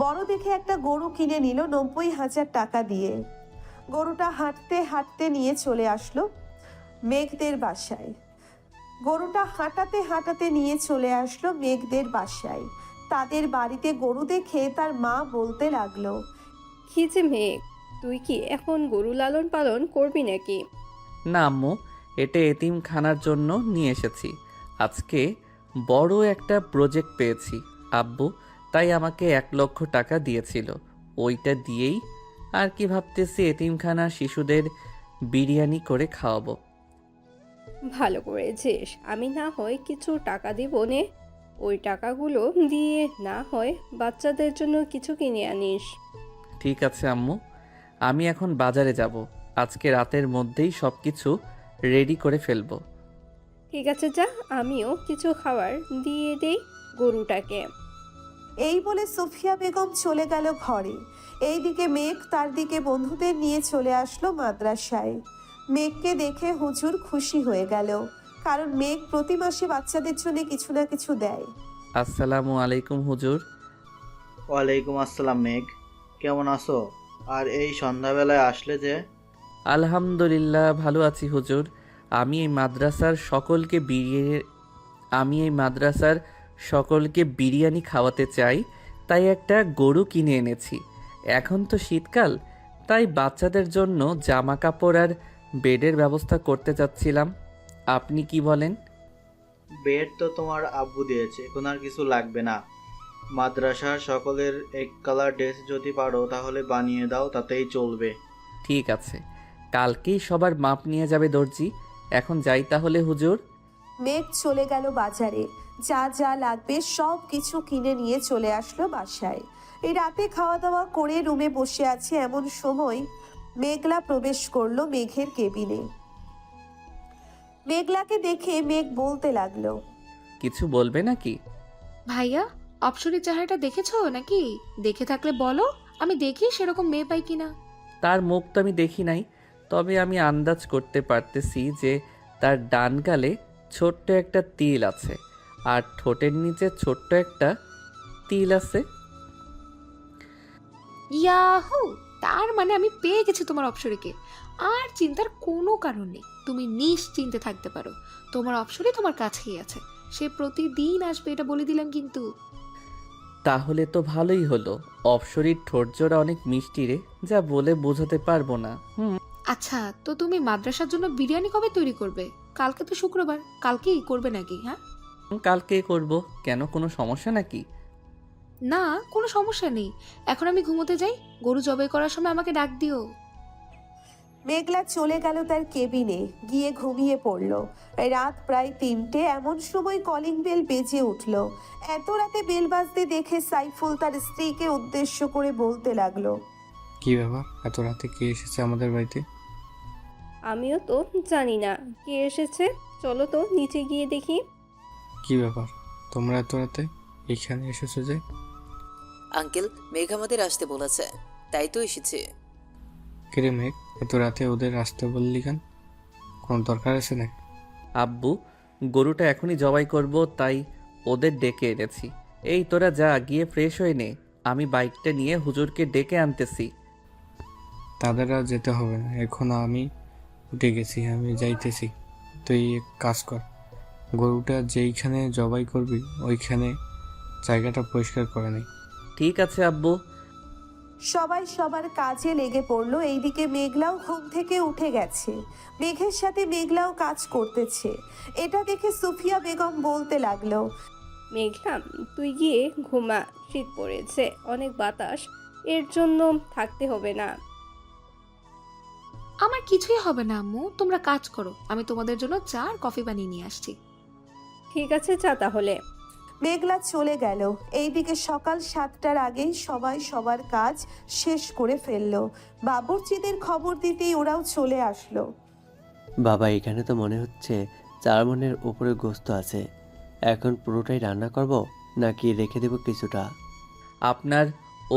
বড় দেখে একটা গরু কিনে নিল 90,000 টাকা দিয়ে। গরুটা হাঁটতে হাঁটতে নিয়ে চলে আসলো মেঘদের বাসায়। গরুটা হাঁটাতে হাঁটাতে নিয়ে চলে আসলো মেঘদের বাসায়। তাদের বাড়িতে গরু দেখে তার মা বলতে লাগলো, কি যে মেঘ, তুই কি এখন গরু লালন পালন করবি নাকি? না আম্মু, এটা এতিমখানার জন্য নিয়ে এসেছি। আজকে বড় একটা প্রজেক্ট পেয়েছি আব্বু, তাই আমাকে 1 লক্ষ টাকা দিয়েছিল। ওইটা দিয়েই আর কি ভাবতেছি এতিমখানার শিশুদের বিরিয়ানি করে খাওয়াবো। ভালো করেছিস, আমি না হয় কিছু টাকা দিব নে, ওই টাকাগুলো দিয়ে না হয় বাচ্চাদের জন্য কিছু কিনে আনিস। ঠিক আছে আম্মু, আমি এখন বাজারে যাব। আজকে রাতের মধ্যেই সব কিছু রেডি করে ফেলবো। ঠিক আছে, যা, আমিও কিছু খাবার দিয়ে দেই গরুটাকে। এই বলে সুফিয়া বেগম চলে গেল ঘরে। এইদিকে মেঘ তার দিকে বন্ধুদের নিয়ে চলে আসলো মাদ্রাসায়। মেঘকে দেখে হুজুর খুশি হয়ে গেল, কারণ মেঘ প্রতি মাসে বাচ্চাদের জন্য কিছু না কিছু দেয়। আসসালামু আলাইকুম হুজুর। ওয়ালাইকুম আসসালাম মেঘ, কেমন আছো? আর এই সন্ধ্যাবেলায় আসলে যে? আলহামদুলিল্লাহ ভালো আছি হুজুর। আমি এই মাদ্রাসার সকলকে বিরিয়ানি খাওয়াতে চাই, তাই একটা গরু কিনে এনেছি। এখন তো শীতকাল, তাই বাচ্চাদের জন্য জামা কাপড় আর বেডের ব্যবস্থা করতে চাচ্ছিলাম। আপনি কি বলেন? বেড তো তোমার আব্বু দিয়েছে, এখন আর কিছু লাগবে না। মাদ্রাসার সকলের এক কালার ড্রেস যদি পারো তাহলে বানিয়ে দাও, তাতেই চলবে। ঠিক আছে, কালকেই সবার মাপ নিয়ে যাবে দর্জি। এখন যাই তাহলে হুজুর। মেঘ চলে গেল বাজারে, যা যা লাগবে সব কিছু কিনে নিয়ে চলে আসলো বাসায়। এই রাতে খাওয়া দাওয়া করে রুমে বসে আছে এমন সময় মেঘলা প্রবেশ করলো মেঘের কেবিনে। মেঘলাকে দেখে মেঘ বলতে লাগলো, কিছু বলবে নাকি? ভাইয়া, অপসরের চেহারাটা দেখেছো নাকি? দেখে থাকলে বলো, আমি দেখি সেরকম মেয়ে পাই কিনা। তার মুখ তো আমি দেখি নাই, তবে আমি আন্দাজ করতে পারতেছি যে তার ডান গালে ছোট্ট একটা তিল আছে আর ঠোঁটের নিচে ছোট্ট একটা তিল আছে। ইয়াহু, তার মানে আমি পেয়ে গেছি তোমার অপসরীকে। আর চিন্তার কোনো কারণ নেই, তুমি নিশ্চিন্তে থাকতে পারো। তোমার অপসরী তোমার কাছেই আছে, সে প্রতিদিন আসবে, এটা বলে দিলাম কিন্তু। তাহলে তো ভালোই হলো। অপসরীর ঠোঁটজোড়া অনেক মিষ্টি রে, যা বলে বোঝাতে পারবো না। আচ্ছা, তো তুমি মাদ্রাসার জন্য বিরিয়ানি কবে তৈরি করবে? কালকে তো শুক্রবার, কালকেই করবে নাকি? হ্যাঁ, কালকে করব। কেন, কোনো সমস্যা নাকি? না, কোনো সমস্যা নেই। এখন আমি ঘুমোতে যাই, গরু জবাই করার সময় আমাকে ডাক দিও। মেঘলা চলে গেল তার কেবিনে, গিয়ে ঘুমিয়ে পড়ল। রাত প্রায় 3টে, এমন সময় কলিং বেল বেজে উঠল। এত রাতে বেল বাজতে দেখে সাইফুল তার স্ত্রীকে উদ্দেশ্য করে বলতে লাগলো, কি ব্যাপার, এত রাতে কে এসেছে আমাদের বাড়িতে? আমিও তো জানি না কে এসেছে, চলো তো নিচে গিয়ে দেখি। কি ব্যাপার, তোমরা এত রাতে এখানে এসেছো যে? আঙ্কেল, মেঘ আমাদের আসতে বলেছে, তাই তো এসেছে। কিরে মেঘ, এত রাতে ওদের আসতে বললি কেন? কোনো দরকার আছে না? আব্বু, গরুটা এখনই জবাই করব, তাই ওদের ডেকে এনেছি। এই তোরা যা, গিয়ে ফ্রেশ হয়ে নে, আমি বাইকটা নিয়ে হুজুরকে ডেকে আনতেছি। তাদের আর যেতে হবে না, এখন আমি উঠে গেছি, আমি যাইতেছি। তুই এক কাজ কর, গরুটা যেইখানে জবাই করবি ওইখানে জায়গাটা পরিষ্কার করে নে। ঠিক আছে আব্বু। সবাই সবার কাজে লেগে পড়লো। এইদিকে মেঘলাও ঘুম থেকে উঠে গেছে, মেঘের সাথে মেঘলাও কাজ করতেছে। এটা দেখে সুফিয়া বেগম বলতে লাগলো, মেঘলা, তুই গিয়ে ঘুমা, শীত পড়েছে, অনেক বাতাস, এর জন্য থাকতে হবে না। আমার কিছুই হবে না আম্মু, তোমরা কাজ করো, আমি তোমাদের জন্য চা আর কফি বানিয়ে নিয়ে আসছি। ঠিক আছে, যা তাহলে। মেঘলা চলে গেল। এইদিকে সকাল 7টার আগেই সবাই সবার কাজ শেষ করে ফেললো। বাবুর্চিদের খবর দিতেই ওরাও চলে আসলো। বাবা, এখানে তো মনে হচ্ছে 4 মণের উপরে গোস্ত আছে। এখন পুরোটাই রান্না করব নাকি রেখে দেব কিছুটা? আপনার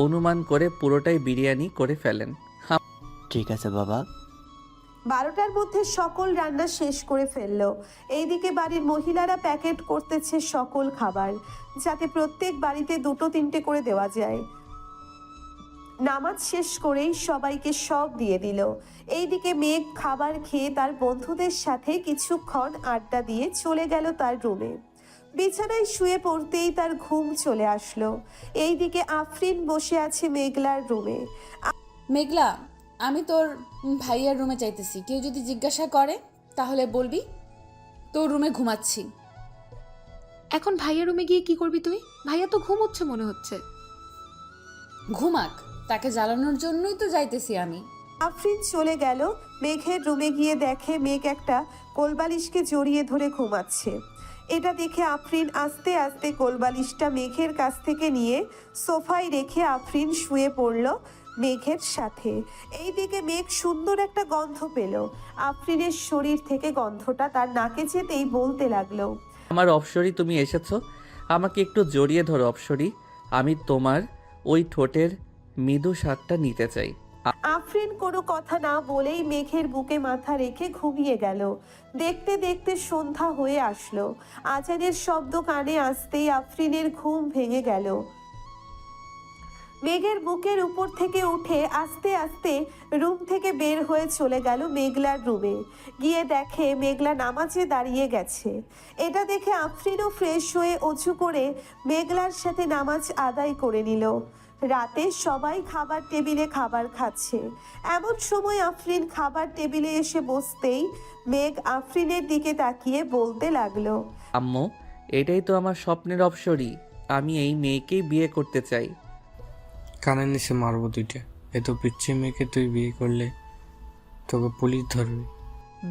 অনুমান করে পুরোটাই বিরিয়ানি করে ফেলেন। ঠিক আছে বাবা। 12টার মধ্যে সকল রান্না শেষ করে ফেললো। এইদিকে বাড়ির মহিলারা প্যাকেট করতেছে সকল খাবার, যাতে প্রত্যেক বাড়িতে 2-3টে করে দেওয়া যায়। নামাজ শেষ করেই সবাইকে সব দিয়ে দিল। এইদিকে মেঘ খাবার খেয়ে তার বন্ধুদের সাথে কিছুক্ষণ আড্ডা দিয়ে চলে গেল তার রুমে। বিছানায় শুয়ে পড়তেই তার ঘুম চলে আসলো। এইদিকে আফরিন বসে আছে মেঘলার রুমে। মেঘলা, আমি তোর ভাইয়ার রুমে চাইতেছি। কেউ যদি জিজ্ঞাসা করে তাহলে বলবি তোর রুমে ঘুমাচ্ছি। এখন ভাইয়ের রুমে গিয়ে কি করবি তুই? ভাইয়া তো ঘুমোচ্ছে মনে হচ্ছে। ঘুমাক, তাকে জ্বালানোর জন্যই তো যাইতেছি আমি। আফরিন চলে গেল। মেঘের রুমে গিয়ে দেখে মেঘ একটা কোলবালিশকে জড়িয়ে ধরে ঘুমাচ্ছে। এটা দেখে আফরিন আস্তে আস্তে কোলবালিশটা মেঘের কাছ থেকে নিয়ে সোফায় রেখে আফরিন শুয়ে পড়ল মেঘের সাথে। এইদিকে মেঘ সুন্দর একটা গন্ধ পেল। আফরিনের শরীর থেকে গন্ধটা তার নাকে যেতেই বলতে লাগলো, আমার অপসরি, তুমি এসেছো। আমাকে একটু জড়িয়ে ধরো অপসরি। আমি তোমার ওই ঠোঁটের মৃদু স্বাদটা নিতে চাই। আফরিন কোনো কথা না বলেই মেঘের বুকে মাথা রেখে ঘুমিয়ে গেল। দেখতে দেখতে সন্ধ্যা হয়ে আসলো। আজানের শব্দ কানে আসতেই আফরিনের ঘুম ভেঙে গেল। মেঘের বুকের উপর থেকে উঠে আস্তে আস্তে রুম থেকে বের হয়ে চলে গেল মেঘলার রুমে। গিয়ে দেখে মেঘলা নামাজে দাঁড়িয়ে গেছে। এটা দেখে আফরিনও ফ্রেশ হয়ে অজু করে মেঘলার সাথে নামাজ আদায় করে নিল। রাতে সবাই খাবার টেবিলে খাবার খাচ্ছে। এমন সময় আফরিন খাবার টেবিলে এসে বসতেই মেঘ আফরিনের দিকে তাকিয়ে বলতে লাগলো, আম্মু, এটাই তো আমার স্বপ্নের অপসরি। আমি এই মেয়েকেই বিয়ে করতে চাই। কানের নিচে মারবো 2টা। এত পিচ্ছি মেয়েকে তুই বিয়ে করলে তোকে পুলিশ ধরবে।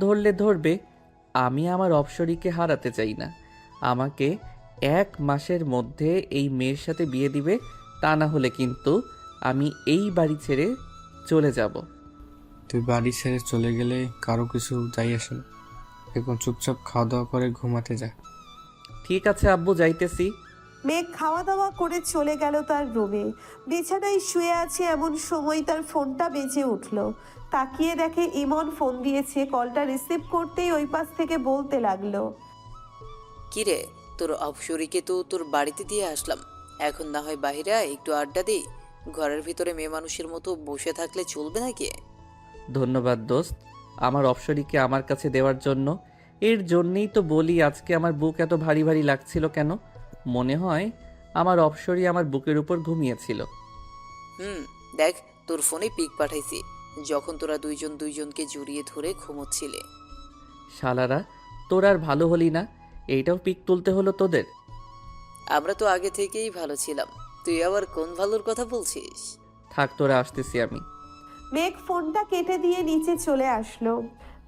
ধরলে ধরবে, আমি আমার অপসরিকে হারাতে চাই না। আমাকে 1 মাসের মধ্যে এই মেয়ের সাথে বিয়ে দিবে, তা না হলে কিন্তু আমি এই বাড়ি ছেড়ে চলে যাব। তুই বাড়ি ছেড়ে চলে গেলে কারো কিছু যাই আসে না। এখন চুপচাপ খাওয়া দাওয়া করে ঘুমাতে যা। ঠিক আছে আব্বু, যাইতেছি। মেঘ খাওয়া দাওয়া করে চলে গেল তার রুমে। বিছানায় শুয়ে আছে এমন সময় তার ফোনটা বেজে উঠল। তাকিয়ে দেখে ইমন ফোন দিয়েছে। কলটা রিসিভ করতেই ওই পাশ থেকে বলতে লাগলো, কিরে, তোর অপসরিকে তো তোর বাড়িতে দিয়ে আসলাম। এখন না হয় বাইরে একটু আড্ডা দিই। ঘরের ভিতরে মেয়ে মানুষের মতো বসে থাকলে চলবে নাকি? ধন্যবাদ দোস্ত, আমার অপসরিকে আমার কাছে দেওয়ার জন্য। এর জন্যেই তো বলি আজকে আমার বুক এত ভারী ভারী লাগছিল কেন। মনে হয় আমার অপসরি আমার বুকের উপর ঘুমিয়েছিল। দেখ, তোর ফোনে পিক পাঠাইছি যখন তোরা দুইজনকে জড়িয়ে ধরে ঘুমোচ্ছিলে। শালারা, তোর আর ভালো হলি না, এইটাও পিক তুলতে হলো তোদের। আমরা তো আগে থেকেই ভালো ছিলাম, তুই আবার কোন ভালোর কথা বলছিস? থাক, তোরা আসতেছি আমি। মেঘ ফোনটা কেটে দিয়ে নিচে চলে আসলো।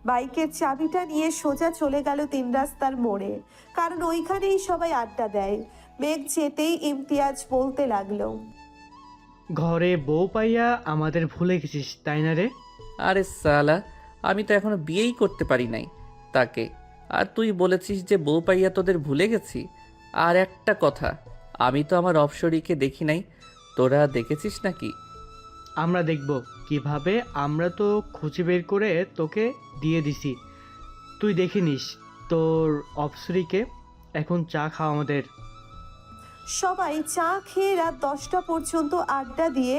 বাইকের চাবিটা নিয়ে সোজা চলে গেল 3 রাস্তার মোড়ে, কারণ ওইখানেই সবাই আড্ডা দেয়। মেঘ যেতেই ইমতিয়াজ বলতে লাগলো, ঘরে বউ পাইয়া আমাদের ভুলে গেছিস তাই না রে? আরে সালা, আমি তো এখনো বিয়েই করতে পারি নাই তাকে, আর তুই বলেছিস যে বউ পাইয়া তোদের ভুলে গেছি। আর একটা কথা, আমি তো আমার অপসরিকে দেখি নাই, তোরা দেখেছিস নাকি? আমরা দেখব কিভাবে, আমরা তো খুঁজে বের করে তোকে দিয়ে দিছি, তুই দেখে নিস তোর অপসরিকে। এখন চা খাওয়া আমাদের। সবাই চা খেয়ে রাত 10টা পর্যন্ত আড্ডা দিয়ে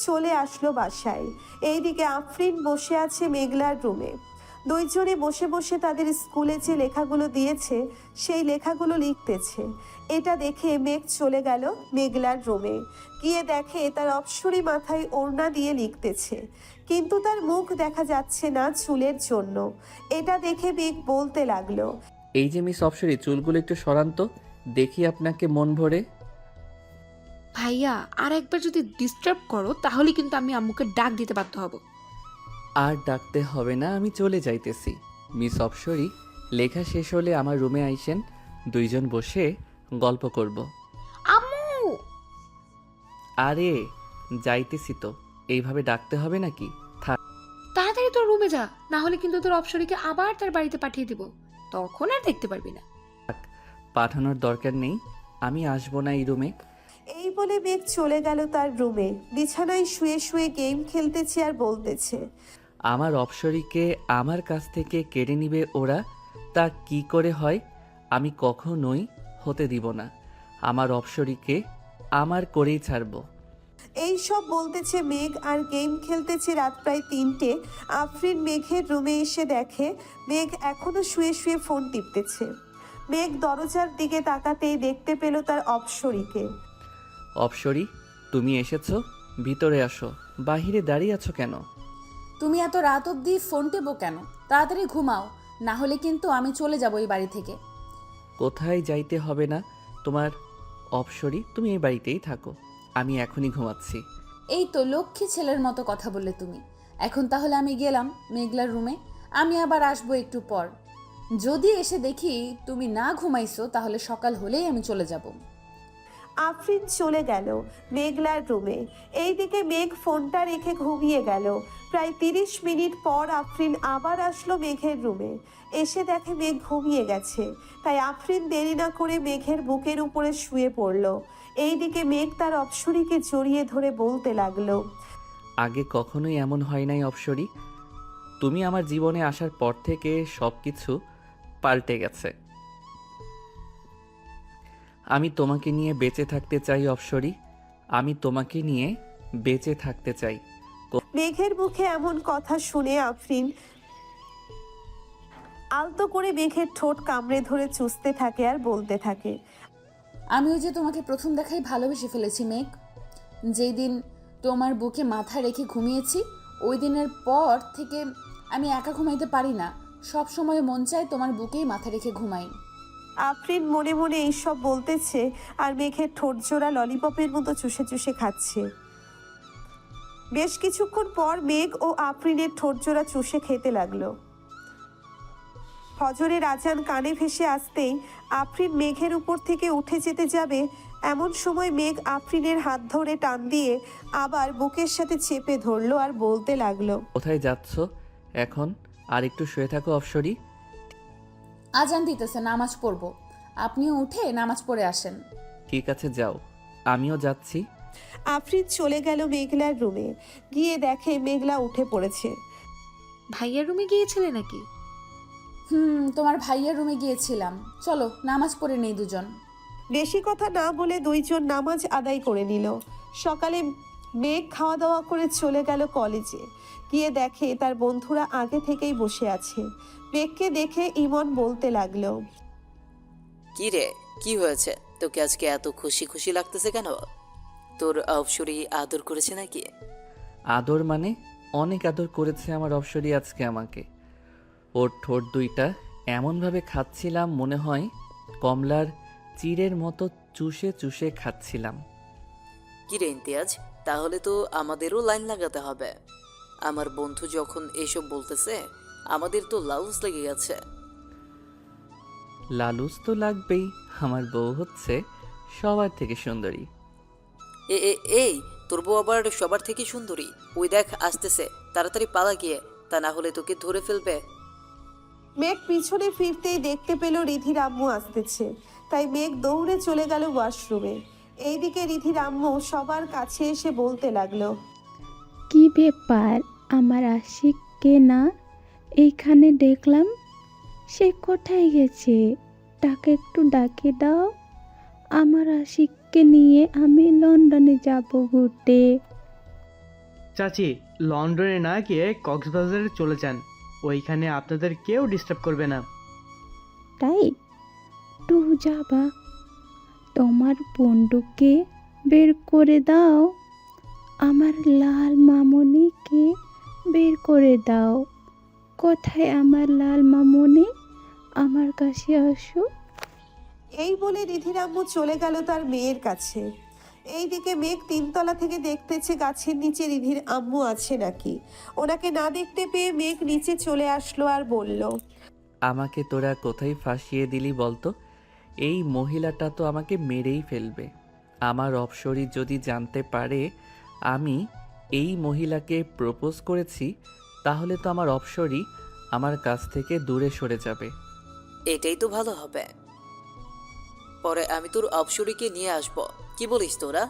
চলে আসলো বাসায়। এইদিকে আফরিন বসে আছে মেঘলার রুমে। দুইজনে বসে বসে তাদের স্কুলে যে লেখাগুলো দিয়েছে সেই লেখাগুলো লিখতেছে। এটা দেখে মেঘ চলে গেল মেঘলার রুমে। গিয়ে দেখে তার অপসরি মাথায় ওড়না দিয়ে লিখতেছে, কিন্তু তার মুখ দেখা যাচ্ছে না চুলের জন্য। এটা দেখে মেঘ বলতে লাগলো, এই যে মিস অপসরি, চুলগুলো একটু সরান তো, দেখি আপনাকে মন ভরে। ভাইয়া আর একবার যদি ডিস্টার্ব করো তাহলে কিন্তু আমি আম্মুকে ডাক দিতে বাধ্য হব। আর ডাকতে হবে না, আমি চলে যাইতেছি। মিস অপসরি, লেখা শেষ হলে আমার রুমে আইসেন, দুইজন বসে গল্প করব। আম্মু! আরে যাইতেছি তো, এইভাবে ডাকতে হবে নাকি? থাক। তাড়াতাড়ি তোর রুমে যা, না হলে কিন্তু তোর অপসরীকে আবার তার বাড়িতে পাঠিয়ে দিব, তখন আর দেখতে পারবি না। পাঠানোর দরকার নেই, আমি আসবো না এই রুমে। এই বলে মেঘ চলে গেল তার রুমে। বিছানায় শুয়ে শুয়ে গেম খেলতেছে আর বলতেছে, আমার অপসরীকে আমার কাছ থেকে কেড়ে নিবে ওরা, তা কি করে হয়? আমি কখনোই হতে দিব না। আমার অপসরীকে আমার করেই ছাড়বো। এই সব বলতেছে মেঘ আর গেম খেলতেছে। রাত প্রায় 3টে। আফরিন মেঘের রুমে এসে দেখে মেঘ এখনো শুয়ে শুয়ে ফোন টিপতেছে। মেঘ দরজার দিকে তাকাতেই দেখতে পেল তার অপসরীকে। অপসরী, তুমি এসেছো? ভিতরে আসো। বাহিরে দাঁড়িয়ে আছো কেন? তুমি এত রাত অবধি ফোন টেপো কেন? তাড়াতাড়ি ঘুমাও, না হলে কিন্তু আমি চলে যাব এই বাড়ি থেকে। কোথায় যাইতে হবে না তোমার। অপসরী, তুমি এই বাড়িতেই থাকো, আমি এখনই ঘুমাচ্ছি। এই তো লক্ষ্মী ছেলের মতো কথা বললে তুমি। এখন তাহলে আমি গেলাম মেঘলার রুমে, আমি আবার আসবো একটু পর। যদি এসে দেখি তুমি না ঘুমাইছো তাহলে সকাল হলেই আমি চলে যাব। আফরিন চলে গেল মেঘলার রুমে। এইদিকে মেঘ ফোনটা রেখে ঘুমিয়ে গেল। প্রায় 30 মিনিট পর আফরিন আবার আসলো মেঘের রুমে। এসে দেখে মেঘ ঘুমিয়ে গেছে, তাই আফরিন দেরি না করে মেঘের বুকের উপরে শুয়ে পড়ল। এইদিকে মেঘ তার অপসরীকে জড়িয়ে ধরে বলতে লাগলো, আগে কখনোই এমন হয় নাই অপসরী, তুমি আমার জীবনে আসার পর থেকে সব কিছু পাল্টে গেছে। আমি তোমাকে নিয়ে বেঁচে থাকতে চাই অপসরী, আমি তোমাকে নিয়ে বেঁচে থাকতে চাই। মেঘের মুখে এমন কথা শুনে আফরিন আলতো করে মেঘের ঠোঁট কামড়ে ধরে চুষতে থাকে আর বলতে থাকে, আমিও যে তোমাকে প্রথম দেখাই ভালোবেসে ফেলেছি মেঘ। যেই দিন তোমার বুকে মাথা রেখে ঘুমিয়েছি ওই দিনের পর থেকে আমি একা ঘুমাইতে পারি না, সব সময় মন চায় তোমার বুকেই মাথা রেখে ঘুমাই। আফরিন মনে মনে এইসব বলতেছে আর মেঘের ঠোঁট জোড়া ললিপপের মতো চুষে চুষে খাচ্ছে। বেশ কিছুক্ষণ পর মেঘ ও আফরিনের ঠোঁট জোড়া চুষে খেতে লাগলো। ফজরের আজান কানে ভেসে আসতেই আফরিন মেঘের উপর থেকে উঠে যেতে যাবে, এমন সময় মেঘ আফরিনের হাত ধরে টান দিয়ে আবার বুকের সাথে চেপে ধরলো আর বলতে লাগলো, কোথায় যাচ্ছ এখন? আর একটু শুয়ে থাকো অপসরী। আজান দিতেছে, নামাজ পড়বো, আপনিও উঠে নামাজ পড়ে আসেন। ঠিক আছে যাও, আমিও যাচ্ছি। আফরিন চলে গেল মেঘলার রুমে। গিয়ে দেখে মেঘলা উঠে পড়েছে। ভাইয়ার রুমে গিয়েছিলে নাকি? তোমার ভাইয়ের রুমে গিয়েছিলাম, চলো নামাজ পড়ে নেই দুজন। বেশি কথা না বলে দুইজন নামাজ আদায় করে নিল। সকালে মেঘ খাওয়া দাওয়া করে চলে গেল কলেজে। গিয়ে দেখে তার বন্ধুরা আগে থেকেই বসে আছে। মেঘকে দেখে ইমন বলতে লাগলো, কি রে, কি হয়েছে? তোকে আজকে এত খুশি খুশি লাগতেছে কেন? তোর অপসরী আদর করেছে নাকি? আদর মানে? অনেক আদর করেছে আমার অপসরী আজকে আমাকে। ওর ঠোঁট দুইটা এমনভাবে খাচ্ছিলাম মনে হয় কমলার চিড়ের মতো চুষে চুষে খাচ্ছিলাম। কি রে ইমতিয়াজ, তাহলে তো আমাদেরও লাইন লাগাতে হবে। আমার বন্ধু যখন এসব বলতেছে আমাদের তো লাউস লেগে গেছে। লালুস তো লাগবেই, আমার বউ হচ্ছে সবার থেকে সুন্দরী। এই তোর বউ আবার সবার থেকে সুন্দরী? ওই দেখ আসতেছে, তাড়াতাড়ি পালা গিয়ে, তা না হলে তোকে ধরে ফেলবে। মেঘ পিছনে ফিরতেই দেখতে পেল রিধির আম্মু আসতেছে, তাই মেঘ দৌড়ে চলে গেল ওয়াশরুমে। এইদিকে রিধির আম্মু সবার কাছে এসে বলতে লাগলো, কি ব্যাপার, আমার আশিককে না এইখানে দেখলাম, সে কোথায় গেছে? তাকে একটু ডাকে দাও, আমার আশিককে নিয়ে আমি লন্ডনে যাব ঘুরতে। চাচি, লন্ডনে না গিয়ে কক্সবাজারে চলে যান, ওইখানে আপনাদের কেউ ডিস্টার্ব করবে না। তাই টু যাবা? তোমার বন্ধুকে বের করে দাও, আমার লাল মামনিকে বের করে দাও। কোথায় আমার লাল মামনি? আমার কাছে আসো। এই বলে রিধির আম্মু চলে গেল তার মেয়ের কাছে। এইদিকে মেঘ 3তলা থেকে দেখতেছে গাছের নিচে রিধির আম্মু আছে নাকি। ওনাকে না দেখতে পেয়ে মেঘ নিচে চলে আসলো আর বলল, আমাকে তোরা কোথায় ফাঁসিয়ে দিলি বলতো? এই মহিলাটা তো আমাকে মেরেই ফেলবে। আমার অপসরি যদি জানতে পারে আমি এই মহিলাকে প্রপোজ করেছি, তাহলে তো আমার অপসরি আমার কাছ থেকে দূরে সরে যাবে। এটাই তো ভালো হবে। পরে আমি তোর অপসরীকে নিয়ে আসবো, কি বলিস তোরা?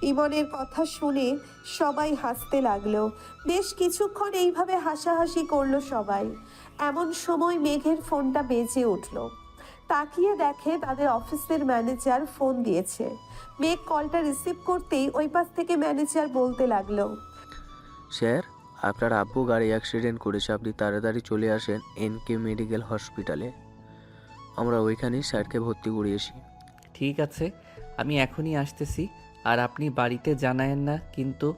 ইমনের কথা শুনে সবাই হাসতে লাগলো। বেশ কিছুক্ষণ এইভাবে হাসাহাসি করলো সবাই। এমন সময় মেঘের ফোনটা বেজে উঠলো। তাকিয়ে দেখে তাদের অফিসের ম্যানেজার ফোন দিয়েছে। মেঘ কলটা রিসিভ করতেই ওই পাশ থেকে ম্যানেজার বলতে লাগলো, স্যার, আপনার আব্বু গাড়ি অ্যাক্সিডেন্ট করেছে, আপনি তাড়াতাড়ি চলে আসেন এনকে মেডিকেল হসপিটালে। আমরা ওইখানেই স্যারকে ভর্তি করিয়েছি। ঠিক আছে, আমি এখনই আসতেছি। আর আপনি বাড়িতে জানায়েন না কিন্তু,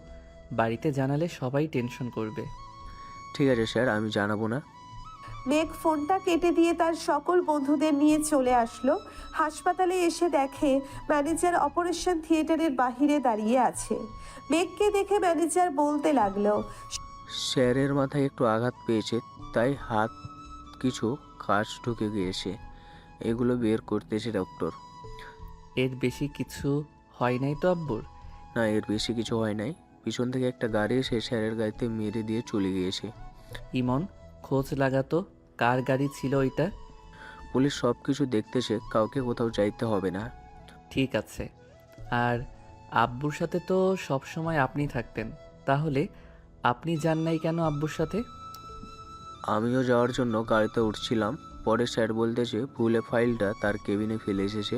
বাড়িতে জানালে সবাই টেনশন করবে। ঠিক আছে স্যার, আমি জানাবো না। মেঘ ফোনটা কেটে দিয়ে তার সকল বন্ধুদের নিয়ে চলে আসলো। হাসপাতালে এসে দেখে ম্যানেজার অপারেশন থিয়েটারের বাহিরে দাঁড়িয়ে আছে। মেঘকে দেখে ম্যানেজার বলতে লাগলো, স্যারের মাথায় একটু আঘাত পেয়েছে, তাই হাত কিছু কাজ ঢুকে গিয়েছে, এগুলো বের করতেছে ডক্টর। এর বেশি কিছু হয় নাই তো আব্বুর? না, এর বেশি কিছু হয় নাই। পিছন থেকে একটা গাড়ি এসে স্যারের গাড়িতে মেরে দিয়ে চলে গিয়েছে। ইমন, খোঁজ লাগাতো কার গাড়ি ছিল ওইটা। পুলিশ সব কিছু দেখতেছে, কাউকে কোথাও যাইতে হবে না। ঠিক আছে। আর আব্বুর সাথে তো সব সময় আপনি থাকতেন, তাহলে আপনি যান নাই কেন আব্বুর সাথে? আমিও যাওয়ার জন্য গাড়িতে উঠছিলাম, পরে স্যার বলতেছে ভুলে ফাইলটা তার কেবিনে ফেলে এসেছে।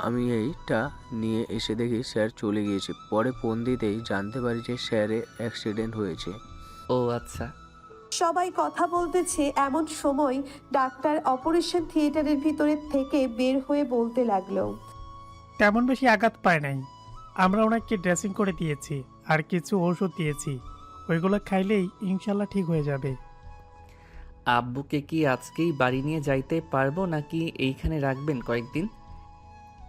আমি এইটা নিয়ে এসে দেখি স্যার চলে গিয়েছে। পরে ফোন দিতেই জানতে পারি যে স্যারের অ্যাক্সিডেন্ট হয়েছে। ও আচ্ছা। সবাই কথা বলতেছে এমন সময় ডাক্তার অপারেশন থিয়েটারের ভিতরে থেকে বের হয়ে বলতে লাগলো, তেমন বেশি আঘাত পায় নাই। আমরা ওনাকে ড্রেসিং করে দিয়েছি আর কিছু ওষুধ দিয়েছি, ওইগুলো খাইলেই ইনশাল্লাহ ঠিক হয়ে যাবে। আব্বুকে কি আজকেই বাড়ি নিয়ে যাইতে পারবো নাকি এইখানে রাখবেন কয়েকদিন?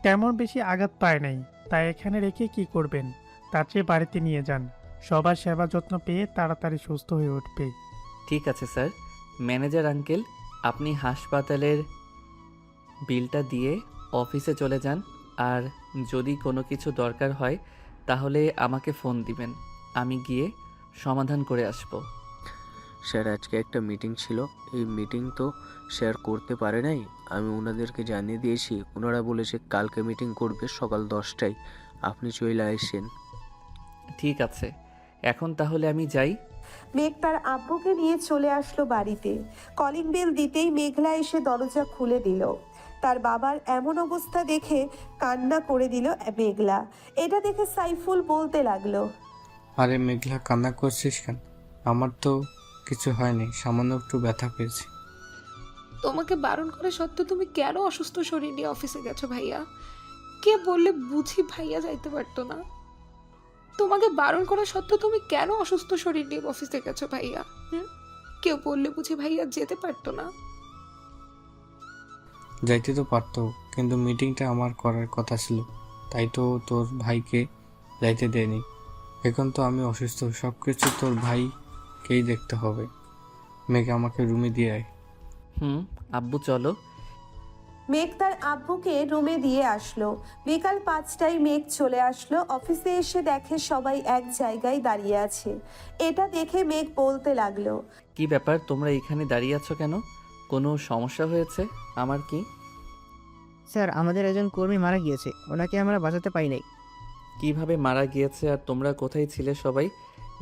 তেমন বেশি আঘাত পায় নাই, তাই এখানে রেখে কি করবেন? তার চেয়ে বাড়িতে নিয়ে যান, সবার সেবা যত্ন পেয়ে তাড়াতাড়ি সুস্থ হয়ে উঠবে। ঠিক আছে স্যার। ম্যানেজার আঙ্কেল, আপনি হাসপাতালের বিলটা দিয়ে অফিসে চলে যান। আর যদি কোনো কিছু দরকার হয় তাহলে আমাকে ফোন দিবেন, আমি গিয়ে সমাধান করে আসব। স্যার, আজকে একটা মিটিং ছিল, এই মিটিং তো স্যার করতে পারে নাই। আমি ওনাদেরকে জানিয়ে দিয়েছি, ওনারা বলেছে কালকে মিটিং করবে সকাল 10টায়। আপনি চলে আসেন। ঠিক আছে, এখন তাহলে আমি যাই। মেঘ তার আব্বুকে নিয়ে চলে আসলো বাড়িতে। কলিং বেল দিতেই মেঘলা এসে দরজা খুলে দিল। তার বাবার এমন অবস্থা দেখে কান্না করে দিল মেঘলা। এটা দেখে সাইফুল বলতে লাগলো, আরে মেঘলা, কান্না করছিস কেন? আমার তো কিছু হয়নি, সামান্য একটু ব্যথা পেয়েছি। তোমাকে বারণ করে সত্ত্বেও তুমি কেন অসুস্থ শরীর নিয়ে অফিসে গেছো ভাইয়া? কে বললে বুঝি ভাইয়া যাইতে পারতো না? তোমাকে বারণ করা সত্ত্বেও তুমি কেন অসুস্থ শরীর নিয়ে অফিসে গেছো ভাইয়া? কেউ বললে বুঝি ভাইয়া যেতে পারতো না? যাইতে তো পারতো, কিন্তু মিটিংটা আমার করার কথা ছিল, তাই তো তোর ভাইকে যাইতে দেয়নি। এখন তো আমি অসুস্থ, সব কিছু তোর ভাইকেই দেখতে হবে। মেঘ, আমাকে রুমে দিয়ে আয়। আব্বু চলো। মেঘ তার আব্বুকে রুমে দিয়ে আসলো। বিকাল 5টায় মেঘ চলে আসলো। অফিসে এসে দেখে সবাই এক জায়গায় দাঁড়িয়ে আছে। এটা দেখে মেঘ বলতে লাগলো, কি ব্যাপার, তোমরা এখানে দাঁড়িয়ে আছো কেন? কোনো সমস্যা হয়েছে? আমার কি? স্যার, আমাদের একজন কর্মী মারা গিয়েছে, ওনাকে আমরা বাঁচাতে পাই নাই। কিভাবে মারা গিয়েছে আর তোমরা কোথায় ছিলে সবাই?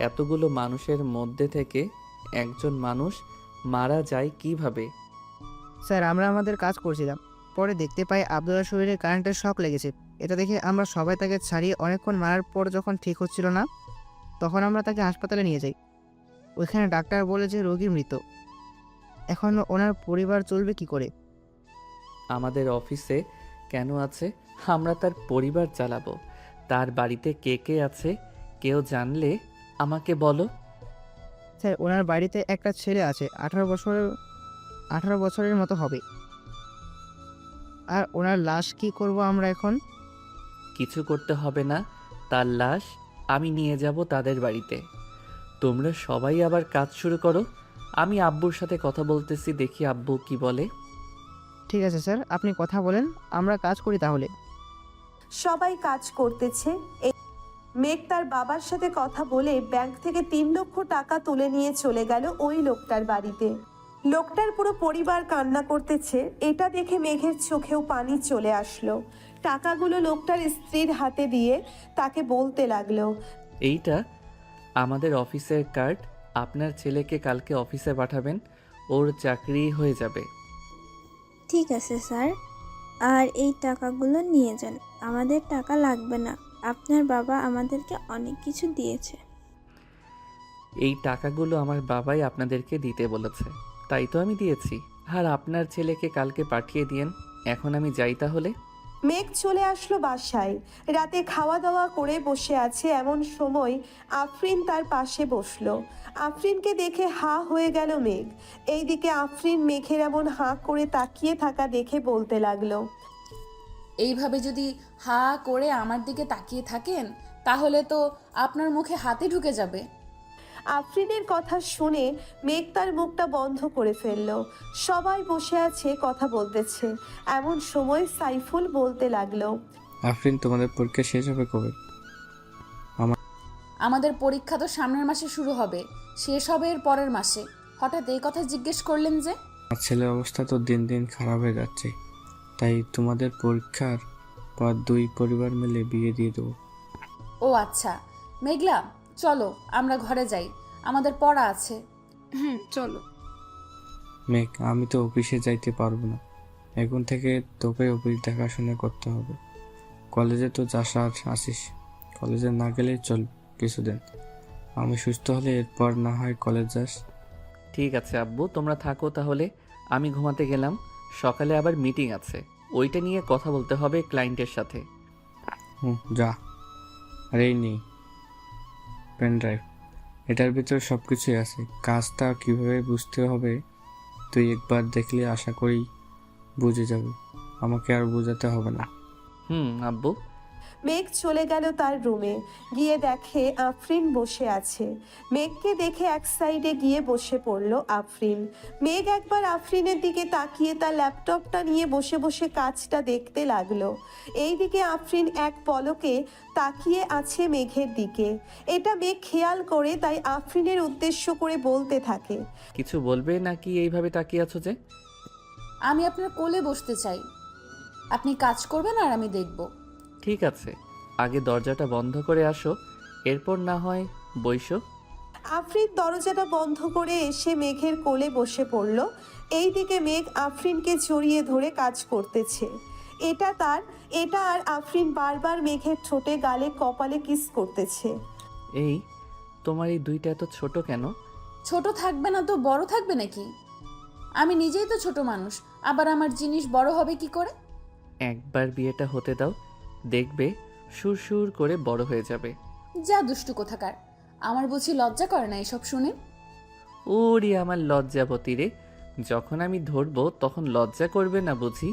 এতগুলো মানুষের মধ্যে থেকে একজন মানুষ মারা যায় কিভাবে? স্যার, আমরা আমাদের কাজ করছিলাম, পরে দেখতে পাই আব্দুল্লার শরীরে কারেন্টের শক লেগেছে। এটা দেখে আমরা সবাই তাকে ছাড়িয়ে অনেকক্ষণ মারার পর যখন ঠিক হচ্ছিল না, তখন আমরা তাকে হাসপাতালে নিয়ে যাই। ওইখানে ডাক্তার বলে যে রোগী মৃত। এখন ওনার পরিবার চলবে কি করে? আমাদের অফিসে কেন আছে? আমরা তার পরিবার চালাবো। তার বাড়িতে কে কে আছে কেউ জানলে আমাকে বলো। স্যার, ওনার বাড়িতে একটা ছেলে আছে, 18 বছরের মতো হবে। আর ওনার লাশ কি করব আমরা এখন? কিছু করতে হবে না, তার লাশ আমি নিয়ে যাব তাদের বাড়িতে। তোমরা সবাই আবার কাজ শুরু করো। আমি আব্বুর সাথে কথা বলতেছি, দেখি আব্বু কি বলে। ঠিক আছে স্যার, আপনি কথা বলেন, আমরা কাজ করি তাহলে। সবাই কাজ করতেছে। মেঘ তার বাবার সাথে কথা বলে ব্যাংক থেকে 3 লক্ষ টাকা তুলে নিয়ে চলে গেল ওই লোকটার বাড়িতে। লোকটার পুরো পরিবার কান্না করতেছে। এটা দেখে মেঘের চোখেও পানি চলে আসলো। টাকাগুলো লোকটার স্ত্রীর হাতে দিয়ে তাকে বলতে লাগলো, এইটা আমাদের অফিসের কার্ড, আপনার ছেলেকে কালকে অফিসে পাঠাবেন, ওর চাকরি হয়ে যাবে। ঠিক আছে স্যার, আর এই টাকাগুলো নিয়ে যান, আমাদের টাকা লাগবে না, আপনার বাবা আমাদেরকে অনেক কিছু দিয়েছে। এই টাকাগুলো আমার বাবাই আপনাদেরকে দিতে বলেছে, তাই তো আমি দিয়েছি। আর আপনার ছেলেকে কালকে পাঠিয়ে দিয়েন। এখন আমি যাই তাহলে। মেঘ চলে আসলো বাসায়। রাতে খাওয়া দাওয়া করে বসে আছে, এমন সময় আফরিন তার পাশে বসলো। আফরিনকে দেখে হা হয়ে গেল মেঘ। এইদিকে আফরিন মেঘের এমন হাঁ করে তাকিয়ে থাকা দেখে বলতে লাগলো, এইভাবে যদি হা করে আমার দিকে তাকিয়ে থাকেন তাহলে তো আপনার মুখে হাতে ঢুকে যাবে। আফরিনের কথা শুনে মেঘ তার মুখটা বন্ধ করে ফেললো। সবাই বসে আছে, কথা বলতেছে। এমন সময় সাইফুল বলতে লাগলো, আফরিন, তোমাদের পরীক্ষা শেষ হবে কবে? আমাদের পরীক্ষা তো সামনের মাসে শুরু হবে, শেষ হবে এর পরের মাসে। হঠাৎ এই কথা জিজ্ঞেস করলেন যে? আমার ছেলের অবস্থা তো দিন দিন খারাপ হয়ে যাচ্ছে, তাই তোমাদের পরীক্ষার পর 2 পরিবার মিলে বিয়ে দিয়ে দেবো। ও আচ্ছা, মেঘলা চলো আমরা ঘরে যাই, আমাদের পড়া আছে। চলো। মেঘ, আমি তো অফিসে যাইতে পারবো না, এখন থেকে তোকে অফিস দেখাশোনা করতে হবে। কলেজে তো যাস আর আসিস, কলেজে না গেলে চল কিছুদিন, আমি সুস্থ হলে এরপর না হয় কলেজ যাস। ঠিক আছে আব্বু, তোমরা থাকো তাহলে, আমি ঘুমাতে গেলাম। সকালে আবার মিটিং আছে, ওইটা নিয়ে কথা বলতে হবে ক্লায়েন্টের সাথে। যা। আর এই নেই পেন ড্রাইভ, এটার ভিতরে সব কিছুই আছে। কাজটা কিভাবে বুঝতে হবে তুই একবার দেখলে আশা করি বুঝে যাবে, আমাকে আর বোঝাতে হবে না। আব্বু। মেঘ চলে গেল তার রুমে। গিয়ে দেখে আফরিন বসে আছে। মেঘকে দেখে এক সাইডে গিয়ে বসে পড়ল আফরিন। মেঘ একবার আফরিনের দিকে তাকিয়ে তার ল্যাপটপটা নিয়ে বসে বসে কাজটা দেখতে লাগলো। এইদিকে আফরিন এক পলকে তাকিয়ে আছে মেঘের দিকে। এটা মেঘ খেয়াল করে, তাই আফরিনের উদ্দেশ্য করে বলতে থাকে, কিছু বলবে নাকি এইভাবে তাকিয়ে আছো যে? আমি আপনার কোলে বসতে চাই, আপনি কাজ করবেন আর আমি দেখব। ঠিক আছে, আগে দরজাটা বন্ধ করে আসো, এরপর না হয় বইসো। আফরিন দরজাটা বন্ধ করে এসে মেঘের কোলে বসে পড়ল। এইদিকে মেঘ আফরিনকে জড়িয়ে ধরে কাজ করতেছে। এটা আর আফরিন বারবার মেঘের ঠোঁটে, গালে, কপালে কিস করতেছে। এই তোমার এই দুইটা এত ছোট কেন? ছোট থাকবে না তো বড় থাকবে নাকি? আমি নিজেই তো ছোট মানুষ, আবার আমার জিনিস বড় হবে কি করে? একবার বিয়েটা হতে দাও, দেখবে সুর করে বড় হয়ে যাবে। যা দুষ্টু কোথাকার, আমার বুঝি লজ্জা করে না এসব শুনে? ওরে আমার লজ্জাবতী রে, যখন আমি ধরবো তখন লজ্জা করবে না বুঝি?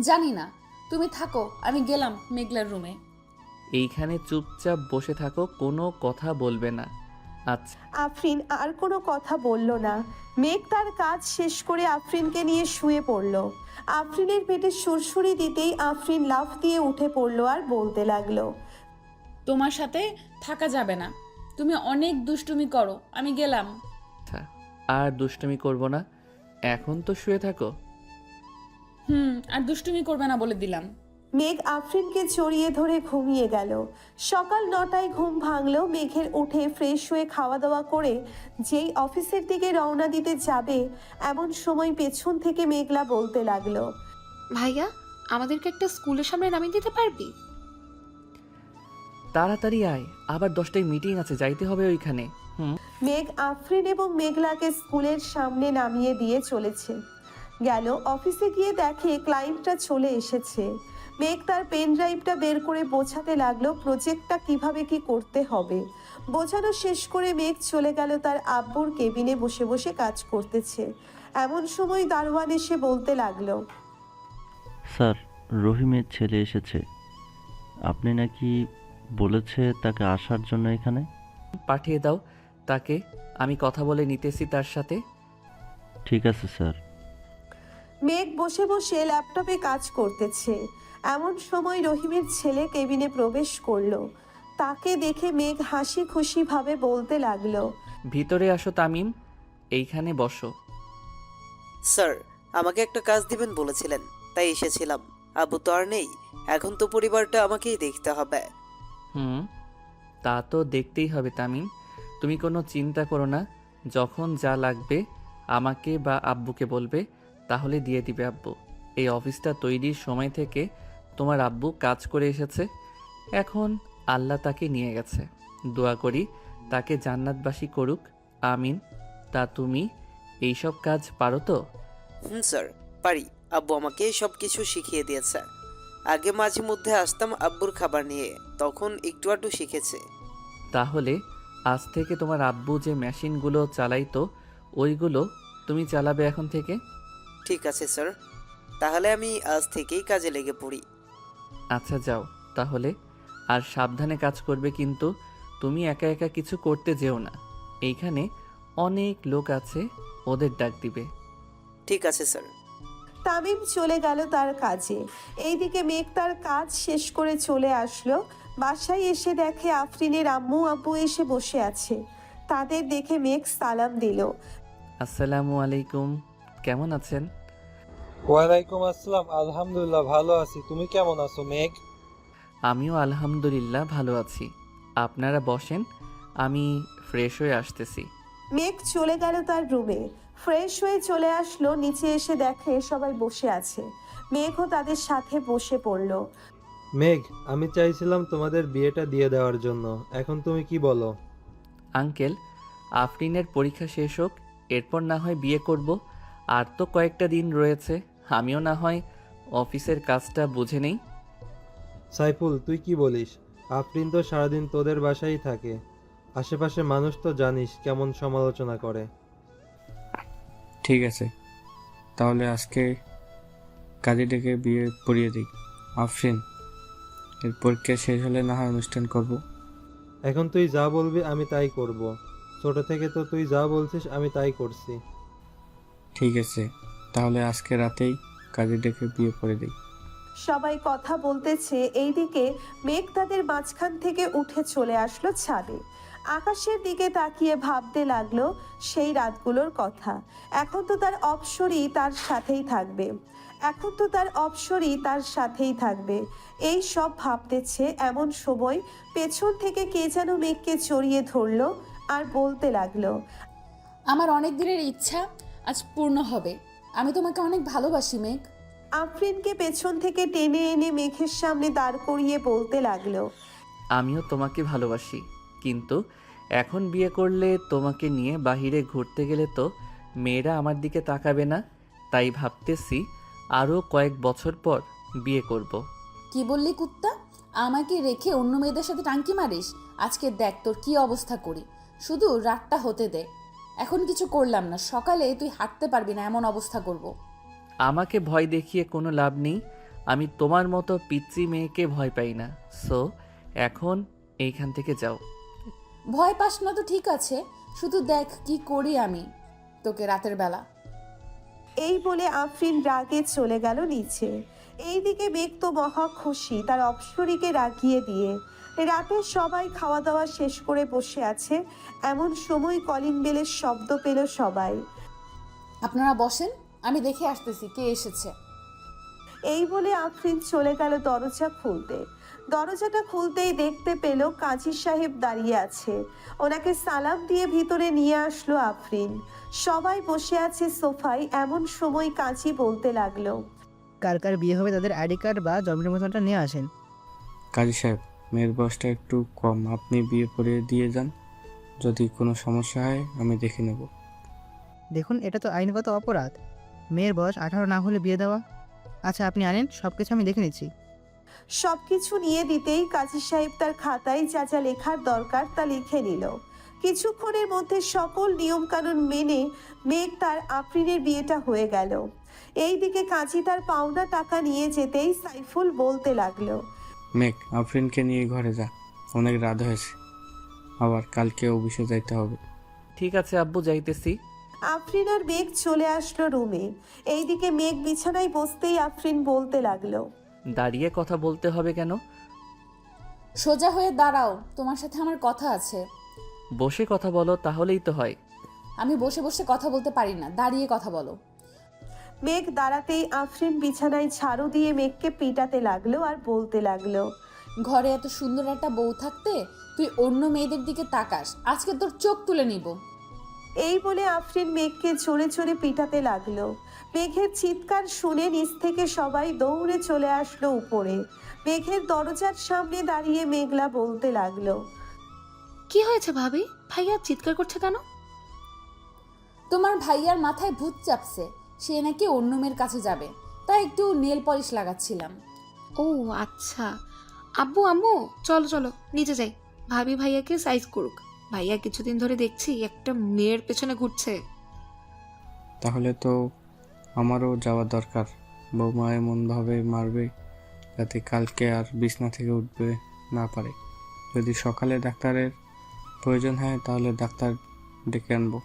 জানি না, তুমি থাকো, আমি গেলাম মেঘলার রুমে। এইখানে চুপচাপ বসে থাকো, কোনো কথা বলবে না। আচ্ছা। আফরিন আর কোনো কথা বলল না। মেঘ তার কাজ শেষ করে আফরিনকে নিয়ে শুয়ে পড়ল। আফরিনের পেটে সুরসুরি দিতেই আফরিন লাফ দিয়ে উঠে পড়ল আর বলতে লাগলো, তোমার সাথে থাকা যাবে না, তুমি অনেক দুষ্টুমি করো, আমি গেলাম। আর দুষ্টুমি করব না, এখন তো শুয়ে থাকো। আর দুষ্টুমি করবে না বলে দিলাম। মেঘ আফরিনকে জড়িয়ে ধরে ঘুমিয়ে গেল। সকাল 9টায় ঘুম ভাঙলো মেঘের। উঠে ফ্রেশ হয়ে খাওয়া দাওয়া করে যেই অফিসের দিকে রওনা দিতে যাবে, এমন সময় পেছন থেকে মেঘলা বলতে লাগলো, ভাইয়া, আমাদেরকে একটা স্কুলের সামনে নামিয়ে দিতে পারবি? তাড়াতাড়ি আয়, আবার 10টায় মিটিং আছে, যাইতে হবে ওইখানে। মেঘ আফরিন এবং মেঘলাকে স্কুলের সামনে নামিয়ে দিয়ে চলেছে। গেল অফিসে, গিয়ে দেখে ক্লায়েন্টরা চলে এসেছে। মেঘ তার পেন ড্রাইভটা বের করে বোঝাতে লাগলো প্রজেক্টটা কিভাবে কি করতে হবে। বোঝানো শেষ করে মেঘ চলে গেল তার আব্বুর কেবিনে বসে বসে কাজ করতেছে। এমন সময় দারোয়ান এসে বলতে লাগলো, স্যার, রহিমের ছেলে এসেছে। আপনি নাকি বলেছে তাকে আসার জন্য এখানে? পাঠিয়ে দাও তাকে, আমি কথা বলে নিতেছি তার সাথে। ঠিক আছে স্যার। মেঘ বসে বসে ল্যাপটপে কাজ করতেছে। এমন সময় রহিমের ছেলে কেবিনে প্রবেশ করলো। তাকে দেখে মেঘ হাসি খুশি ভাবে বলতে লাগলো, ভিতরে আসো তামিম, এইখানে বসো। স্যার, আমাকে একটা কাজ দিবেন বলেছিলেন, তাই এসেছিলাম। আব্বু তো আর নেই, এখন তো পরিবারটা আমাকেই দেখতে হবে। হুম, তা তো দেখতেই হবে তামিম, তুমি কোনো চিন্তা করো না। যখন যা লাগবে আমাকে বা আব্বুকে বলবে, তাহলে দিয়ে দিবে আব্বু। এই অফিসটা তৈরির সময় থেকে তোমার আব্বু কাজ করে এসেছে, এখন আল্লাহ তাকে নিয়ে গেছে। দোয়া করি তাকে জান্নাতবাসী করুক, আমিন। তা তুমি এইসব কাজ পারো তো? স্যার, পারি। আব্বু আমাকে সব কিছু শিখিয়ে দিয়েছে। আগে মাঝে মধ্যে আসতাম আব্বুর খাবার নিয়ে, তখন একটু আধটু শিখেছে। তাহলে আজ থেকে তোমার আব্বু যে মেশিনগুলো চালাইতো ওইগুলো তুমি চালাবে এখন থেকে। ঠিক আছে স্যার, তাহলে আমি আজ থেকেই কাজে লেগে পড়ি। আচ্ছা যাও তাহলে, আর সাবধানে কাজ করবে কিন্তু। তুমি একা একা কিছু করতে যেও না, এইখানে অনেক লোক আছে, ওদের ডাক দিবে। ঠিক আছে স্যার। তামিম চলে গেল তার কাজে। এইদিকে মেঘ তার কাজ শেষ করে চলে আসলো। বাসায় এসে দেখে আফরিনের আম্মু আব্বু এসে বসে আছে। তাদের দেখে মেঘ সালাম দিল। আসসালামু আলাইকুম, কেমন আছেন? ওয়ালাইকুম আসসালাম, আলহামদুলিল্লাহ ভালো আছি। তুমি কেমন আছো মেঘ? আমিও আলহামদুলিল্লাহ ভালো আছি। আপনারা বসেন, আমি ফ্রেশ হয়ে আসতেছি। মেঘ চলে গেল তার রুমে। ফ্রেশ হয়ে চলে আসলো, নিচে এসে দেখে সবাই বসে আছে। মেঘও তাদের সাথে বসে পড়ল। মেঘ, আমি চাইছিলাম তোমাদের বিয়েটা দিয়ে দেওয়ার জন্য, এখন তুমি কি বলো? আঙ্কেল, আফরিনের পরীক্ষা শেষ হোক, এরপর না হয় বিয়ে করব। আর তো কয়েকটা দিন রয়েছে, আমিও না হয় অফিসের কাজটা বুঝে নেই। সাইফুল, তুই কি বলিস? আফরিন তো সারাদিন তোদের বাসায় থাকে, আশেপাশে মানুষ তো জানিস কেমন সমালোচনা করে। ঠিক আছে, তাহলে আজকে কাজে ডেকে বিয়ে পড়িয়ে দিই। আফরিন, এর পরীক্ষা শেষ হলে না হয় অনুষ্ঠান করব। এখন তুই যা বলবি আমি তাই করব। ছোট থেকে তো তুই যা বলছিস আমি তাই করছি। ঠিক আছে, তাহলে আজকে রাতেই কাজে ডেকে বিয়ে করে দিই। সবাই কথা বলতেছে, এইদিকে মেঘ তাদের মাঝখান থেকে উঠে চলে আসলো ছাদে। আকাশের দিকে তাকিয়ে ভাবতে লাগলো সেই রাতগুলোর কথা। এখন তো তার অপসরই তার সাথেই থাকবে, এখন তো তার অপসরই তার সাথেই থাকবে। এই সব ভাবতেছে এমন সময় পেছন থেকে কে যেন মেঘকে জড়িয়ে ধরলো আর বলতে লাগলো, আমার অনেক দিনের ইচ্ছা আজ পূর্ণ হবে। আমি তোমাকে অনেক ভালোবাসি মেঘ। আফরিনকে পেছন থেকে টেনে এনে মেঘের সামনে দাঁড় করিয়ে বলতে লাগলো, আমিও তোমাকে ভালোবাসি, কিন্তু এখন বিয়ে করলে তোমাকে নিয়ে বাহিরে ঘুরতে গেলে তো মেয়েরা আমার দিকে তাকাবে না। তাই ভাবতেছি আরও কয়েক বছর পর বিয়ে করব। কি বললি কুত্তা? আমাকে রেখে অন্য মেয়েদের সাথে টাঙ্কি মারিস? আজকে দেখ তোর কি অবস্থা করি। শুধু রাতটা হতে দে, এখন কিছু করলাম না, সকালে তুই হাঁটতে পারবি না এমন অবস্থা করব। আমাকে ভয় দেখিয়ে কোনো লাভ নেই, আমি তোমার মতো পিচ্চি মেয়েকে ভয় পাই না। সো এখন এইখান থেকে যাও। ভয় পাস না তো ঠিক আছে, শুধু দেখ কি করি আমি তোকে রাতের বেলা। এই বলে আফরিন রাগে চলে গেল নিচে। এইদিকে মেঘ তো মহা খুশি তার অপসরীকে রাগিয়ে দিয়ে। রাতে সবাই খাওয়া দাওয়া শেষ করে বসে আছে। এমন সময় কলিং বেলের শব্দ পেল সবাই। আপনারা বসেন, আমি দেখে আসতেছি কে এসেছে। এই বলে আফরিন চলে গেল দরজা খুলতে। দরজাটা খুলতেই দেখতে পেল কাজী সাহেব দাঁড়িয়ে আছে। ওনাকে সালাম দিয়ে ভিতরে নিয়ে আসলো আফরিন। সবাই বসে আছে সোফায়। এমন সময় কাজী বলতে লাগলো, কার কার বিয়ে হবে তাদের আইডি কার্ড বা জন্ম নিবন্ধনটা নিয়ে আসেন। কাজী সাহেব, মেয়ের বয়সটা একটু কম, আপনি বিয়ে পড়িয়ে দিয়ে যান। যদি কোনো সমস্যা হয় আমি দেখে নেব। দেখুন, এটা তো আইনগত অপরাধ, মেয়ের বয়স 18 না হলে বিয়ে দেওয়া। আচ্ছা আপনি আনেন, সব কিছু আমি দেখে নিচ্ছি। সবকিছু নিয়ে দিতেই কাজী সাহেব তার খাতায় যা যা লেখার দরকার তা লিখে নিল। কিছুক্ষণের মধ্যে সকল নিয়মকানুন মেনে মেঘ তার আফরিনের বিয়েটা হয়ে গেল। এইদিকে কাজী তার পাওনা টাকা নিয়ে যেতেই সাইফুল বলতে লাগলো, মেঘ, আফরিনকে নিয়ে ঘরে যা, অনেক রাত হয়েছে, আবার কালকে অফিসে যাইতে হবে। ঠিক আছে আব্বু, যাইতেছি। আফরিন আর মেঘ চলে আসলো রুমে। এইদিকে মেঘ বিছানায় বসতেই আফরিন বলতে লাগলো, দাঁড়িয়ে কথা বলতে হবে কেন? সোজা হয়ে দাঁড়াও, তোমার সাথে আমার কথা আছে। বসে কথা বলো, তাহলেই তো হয়। আমি বসে বসে কথা বলতে পারি না, দাঁড়িয়ে কথা বলো। মেঘ দাঁড়াতেই আফরিন বিছানায় ঝাড়ু দিয়ে মেঘকে পিটাতে লাগলো আর বলতে লাগলো, ঘরে এত সুন্দর একটা বউ থাকতে তুই অন্য মেয়েদের দিকে তাকাস, আজকে তোর চোখ তুলে নিব। এই বলে আফরিন মেঘকে জোরে জোরে পিটাতে লাগলো। মেঘের চিৎকার শুনে নিচ থেকে সবাই দৌড়ে চলে আসলো উপরে। মেঘের দরজার সামনে দাঁড়িয়ে মেঘলা বলতে লাগলো, কি হয়েছে ভাবি? ভাইয়া চিৎকার করছে কেন? তোমার ভাইয়ার মাথায় ভূত চাপছে, সে নাকি অন্য মেয়ের কাছে যাবে, তাই একটু নেল পলিশ লাগাচ্ছিলাম। ও আচ্ছা। আব্বু আম্মু চলো চলো নিচে যাই, ভাবি ভাইয়াকে সাইজ করুক। ভাইয়া কিছুদিন ধরে দেখছি একটা মেয়ের পেছনে ঘুরছে। তাহলে তো আমারও যাওয়া দরকার। বৌমা এমনভাবে মারবে যাতে কালকে আর বিছনা থেকে উঠবে না পারে। যদি সকালে ডাক্তারের প্রয়োজন হয় তাহলে ডাক্তার ডেকে আনবো।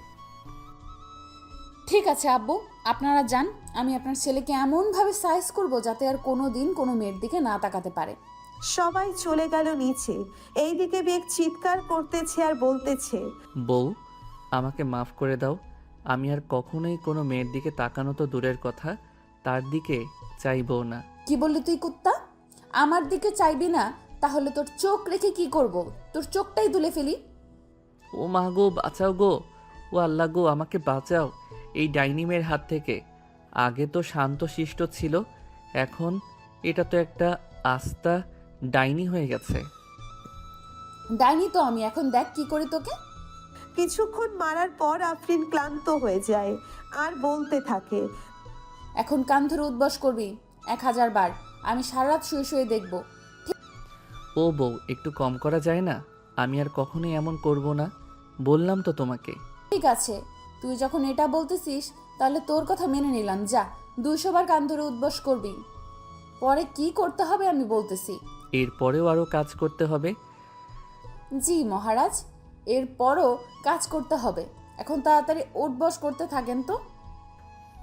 ঠিক আছে আব্বু, আপনারা যান, আমি আপনার ছেলেকে এমনভাবে সাইজ করব যাতে আর কোনো দিন কোনো মেয়ের দিকে না তাকাতে পারে। সবাই চলে গেল নিচে। এইদিকে মেঘ চিৎকার করতেছে আর বলতেছে, বউ, আমাকে মাফ করে দাও। আমি আর কখনোই কোনো মেয়ের দিকে তাকানো তো দূরের কথা, তার দিকে চাইবো না। কি বললি তুই কুত্তা? আমার দিকে চাইবি না? তাহলে তোর চোখ রেখে কি করব? তোর চোখটাই তুলে ফেলি। ও মা গো, বাঁচাও গো, ও আল্লাহ গো, আমাকে বাঁচাও এই ডাইনি মেয়ের হাত থেকে। আগে তো শান্ত শিষ্ট ছিল, এখন এটা তো একটা আস্তা ডাইনি হয়ে গেছে। ডাইনি তো আমি, এখন দেখ কি করি তোকে। কিছুক্ষণ মারার পর আফরিন ক্লান্ত হয়ে যায় আর বলতে থাকে, এখন কান ধরে উদ্বাস করবি 1000 বার, আমি সারা রাত শুয়ে শুয়ে দেখব। ও বউ, একটু কম করা যায় না? আমি আর কখনোই এমন করব না, বললাম তো তোমাকে। ঠিক আছে, তুই যখন এটা বলতেছিস তাহলে তোর কথা মেনে নিলাম। যা, 200 বার কান ধরে উদ্বাস করবি, পরে কি করতে হবে আমি বলতেছি। এরপরেও আরও কাজ করতে হবে? জি মহারাজ, এরপরও কাজ করতে হবে। এখন তাড়াতাড়ি উঠবস করতে থাকেন তো।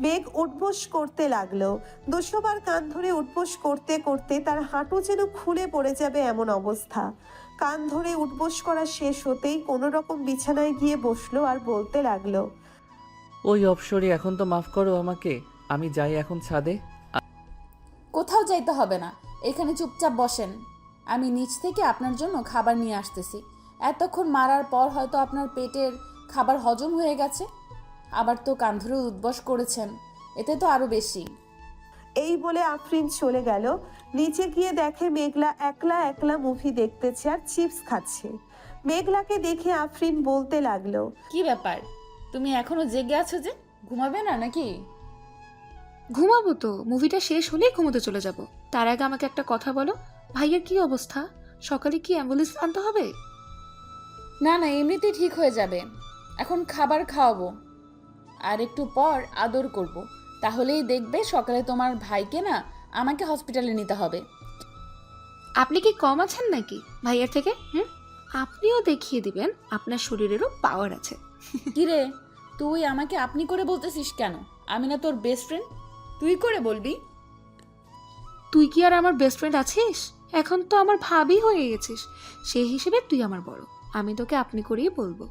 মেঘ উঠবোস করতে লাগলো। 200 বার কান ধরে উঠবোস করতে করতে তার হাঁটু যেন খুলে পড়ে যাবে এমন অবস্থা। কান ধরে উঠবোস করা শেষ হতেই কোনো রকম বিছানায় গিয়ে বসলো আর বলতে লাগলো, ওই অপসরি, এখন তো মাফ করো আমাকে, আমি যাই এখন ছাদে। কোথাও যাইতে হবে না, এখানে চুপচাপ বসেন, আমি নিচ থেকে আপনার জন্য খাবার নিয়ে আসতেছি। এতক্ষণ মারার পর হয়তো আপনার পেটের খাবার হজম হয়ে গেছে, আবার তো কান ধরে উদ্বস করেছেন, এতে তো আরো বেশি। এই বলে আফরিন চলে গেল। নিচে গিয়ে দেখে মেঘলা একলা একলা মুভি দেখতেছে আর চিপস খাচ্ছে। মেঘলাকে দেখে আফরিন বলতে লাগলো, কি ব্যাপার, তুমি এখনো জেগে আছো যে? ঘুমাবে না নাকি? ঘুমাবো তো, মুভিটা শেষ হলেই ঘুমোতে চলে যাব। তার আগে আমাকে একটা কথা বলো, ভাইয়ার কি অবস্থা? সকালে কি অ্যাম্বুলেন্স আনতে হবে? না না, এমনিতেই ঠিক হয়ে যাবে। এখন খাবার খাওয়াবো আর একটু পর আদর করব, তাহলেই দেখবে সকালে তোমার ভাইকে না আমাকে হসপিটালে নিতে হবে। আপনি কি কম আছেন নাকি ভাইয়ার থেকে? আপনিও দেখিয়ে দিবেন আপনার শরীরেরও পাওয়ার আছে। কিরে, তুই আমাকে আপনি করে বলতেছিস কেন? আমি না তোর বেস্ট ফ্রেন্ড, তুই করে বলবি? তুই কি আর আমার বেস্ট ফ্রেন্ড আছিস? এখন তো আমার ভাবি হয়ে গেছিস, সেই হিসেবে তুই আমার বড়, আমি তোকে আপনি করেই বলবো।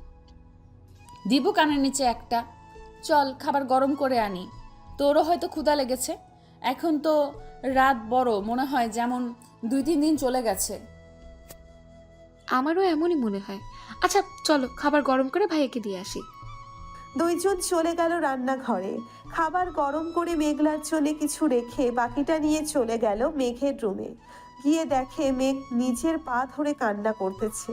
দিব কানের নিচে একটা। চল খাবার গরম করে আনি, তোরও হয়তো ক্ষুধা লেগেছে। এখন তো রাত বড়, মনে হয় যেমন 2-3 দিন চলে গেছে। আমারও এমনই মনে হয়। আচ্ছা চলো খাবার গরম করে ভাইয়াকে দিয়ে আসি। দুইজন চলে গেল রান্নাঘরে। খাবার গরম করে মেঘলার জন্য কিছু রেখে বাকিটা নিয়ে চলে গেল মেঘের রুমে। গিয়ে দেখে মেঘ নিজের পা ধরে কান্না করতেছে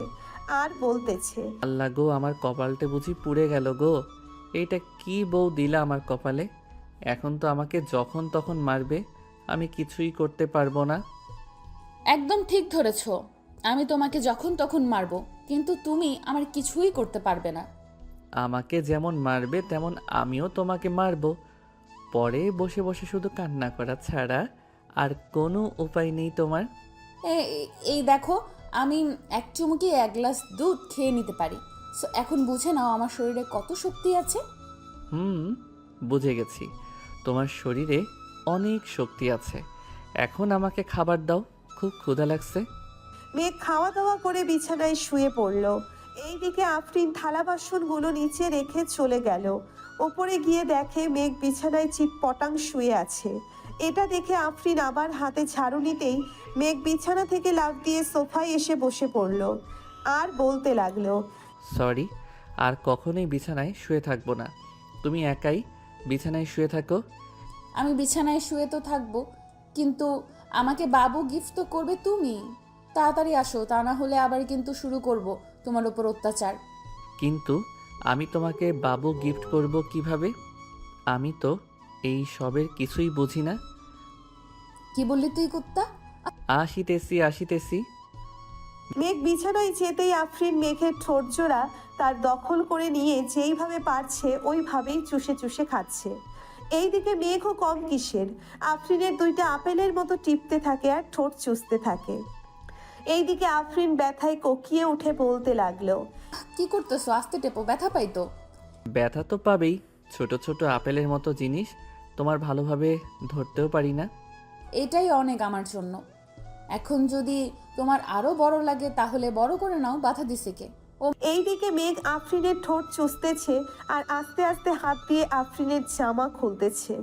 আর বলতেছে, আল্লাহ গো, আমার কপালটা বুঝি পুড়ে গেল গো। এইটা কি বউ দিলা আমার কপালে? এখন তো আমাকে যখন তখন মারবে, আমি কিছুই করতে পারবো না। একদম ঠিক ধরেছ, আমি তোমাকে যখন তখন মারবো, কিন্তু তুমি আমার কিছুই করতে পারবে না। আমাকে যেমন মারবে তেমন আমিও তোমাকে মারবো। পরে বসে বসে শুধু কান্না করা ছাড়া আর কোনো উপায় নেই তোমার। এই দেখো, আমি এক চুমুকি 1 গ্লাস দুধ খেয়ে নিতে পারি। সো এখন বুঝে নাও আমার শরীরে কত শক্তি আছে। বুঝে গেছি, তোমার শরীরে অনেক শক্তি আছে। এখন আমাকে খাবার দাও, খুব ক্ষুধা লাগছে। মেঘ খাওয়া দাওয়া করে বিছানায় শুয়ে পড়ল। এইদিকে আফরিন থালা বাসনগুলো নিচে রেখে চলে গেল। ওপরে গিয়ে দেখে মেঘ বিছানায় চিৎপটাং শুয়ে আছে। এটা দেখে আফরিন আবার হাতে ঝাড়ু নিতেই মেঘ বিছানা থেকে লাফ দিয়ে সোফায় এসে বসে পড়ল আর বলতে লাগলো, সরি, আর কখনোই বিছানায় শুয়ে থাকবো না। তুমি একাই বিছানায় শুয়ে থাকো। আমি বিছানায় শুয়ে তো থাকবো, কিন্তু আমাকে বাবু গিফট তো করবে তুমি। তাড়াতাড়ি আসো, তা না হলে আবার কিন্তু শুরু করব তোমার উপর অত্যাচার। কিন্তু আমি তোমাকে বাবু গিফট করব কিভাবে? আমি তো এই সবের কিছুই বুঝি না। কি বললি তুই কুত্তা? আসিতেছি। মেঘ বিছানায় যেতেই আফরিন মেঘের ঠোঁট জোড়া তার দখল করে নিয়ে যেইভাবে পারছে ওইভাবেই চুষে চুষে খাচ্ছে। এইদিকে মেঘও কম কিসের, আফরিনের 2টা আপেলের মতো টিপতে থাকে আর ঠোঁট চুষতে থাকে। এইদিকে আফরিন ব্যথায় কোকিয়ে উঠে বলতে লাগলো, কি করতেছো? আস্তে টেপো, ব্যথা পাই তো। ব্যথা তো পাবেই, ছোট ছোট আপেলের মতো জিনিস তোমার ভালোভাবে ধরতেও পারি না। এটাই অনেক আমার জন্য। এখন যদি তোমার আরো বড় লাগে তাহলে বড় করে নাও, বাধা দিছে কে? এইদিকে মেঘ আফরিনের ঠোঁট চুষতেছে আর আস্তে আস্তে হাত দিয়ে আফরিনের জামা খুলতেছে।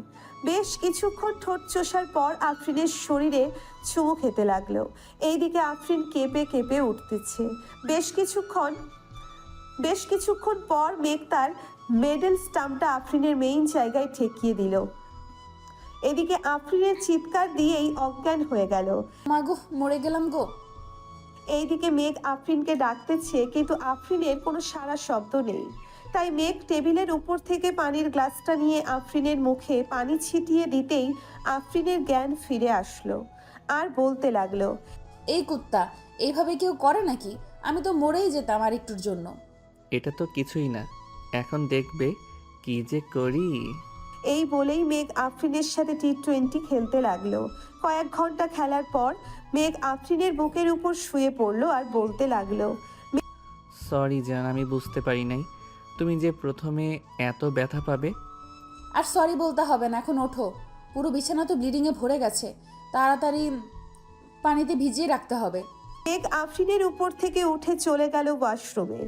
বেশ কিছুক্ষণ ঠোঁট চষার পর আফরিনের শরীরে চুমু খেতে লাগলো। এইদিকে আফরিন কেঁপে কেঁপে উঠতেছে। বেশ কিছুক্ষণ পর মেঘ তার মেডেল স্টাম্পটা আফরিনের মেইন জায়গায় ঠেকিয়ে দিল। এদিকে আফরিনের চিৎকার দিয়েই অজ্ঞান হয়ে গেল। মাগো, মরে গেলাম গো। এইদিকে মেঘ আফরিনকে ডাকতেছে, কিন্তু আফরিনের কোনো সাড়া শব্দ নেই। তাই মেঘ টেবিলের উপর থেকে পানির গ্লাসটা নিয়ে আফরিনের মুখে পানি ছিটিয়ে দিতেই আফরিনের জ্ঞান ফিরে আসলো আর বলতে লাগলো, এই কুত্তা, এইভাবে কেউ করে নাকি? আমি তো মরেই যেতাম আর একটুর জন্য। এটা তো কিছুই না, এখন দেখবে কি যে করি। এই বলেই মেঘ আফরিনের সাথে টি20 খেলতে লাগলো। কয়েক ঘন্টা খেলার পর মেঘ আফরিনের বুকের উপর শুয়ে পড়লো আর বলতে লাগলো, সরি জান, আমি বুঝতে পারি নাই তুমি যে প্রথমে এত ব্যথা পাবে। আর সরি বলতে হবে না, এখন ওঠো। পুরো বিছানা তো ব্লিডিংয়ে ভরে গেছে, তাড়াতাড়ি পানিতে ভিজিয়ে রাখতে হবে। মেঘ আফরিনের উপর থেকে উঠে চলে গেল ওয়াশরুমে।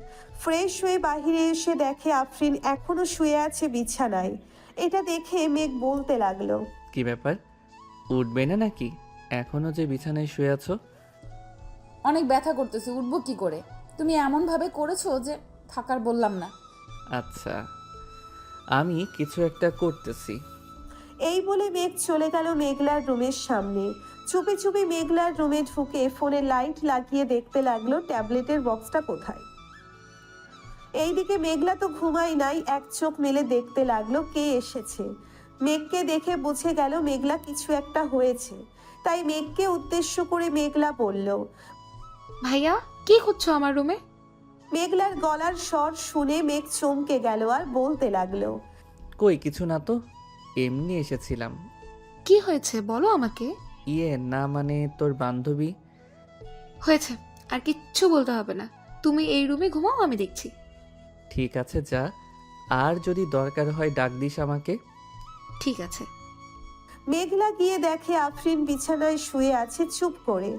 ফ্রেশ হয়ে বাহিরে এসে দেখে আফরিন এখনো শুয়ে আছে বিছানায়। এটা দেখে মেঘ বলতে লাগলো, কি ব্যাপার, উঠবে না নাকি? এখনো যে বিছানায় শুয়ে আছো। অনেক ব্যথা করতেছে, উঠবো কি করে? তুমি এমনভাবে করেছো যে থাকার বললাম না। আচ্ছা, আমি কিছু একটা করতেছি। এই বলে মেঘ চলে গেল মেঘলার রুমের সামনে। চুপি চুপি মেঘলার রুমে ঢুকে ফোনে লাইট লাগিয়ে দেখতে লাগলো ট্যাবলেটের বক্সটা কোথায়। এইদিকে মেঘলা তো ঘুমাই নাই, এক চোখ মেলে দেখতে লাগলো কে এসেছে। মেঘকে দেখে বুঝে গেল মেঘলা কিছু একটা হয়েছে, তাই মেঘকে উদ্দেশ্য করে মেঘলা বলল, ভাইয়া কি করছো আমার রুমে? মেঘলার গলার স্বর শুনে মেঘ চমকে গেল আর বলতে লাগলো, কই কিছু না তো, এমনি এসেছিলাম। কি হয়েছে বলো আমাকে। না মানে তোর বান্ধবী। হয়েছে, আর কিচ্ছু বলতে হবে না। তুমি এই রুমে ঘুমাও, আমি দেখছি। ঠিক আছে যা, আর যদি দরকার হয় ডাক দিস আমাকে। ঠিক আছে। মেঘলা গিয়ে দেখে আফরিন বিছানায় শুয়ে আছে চুপ করে।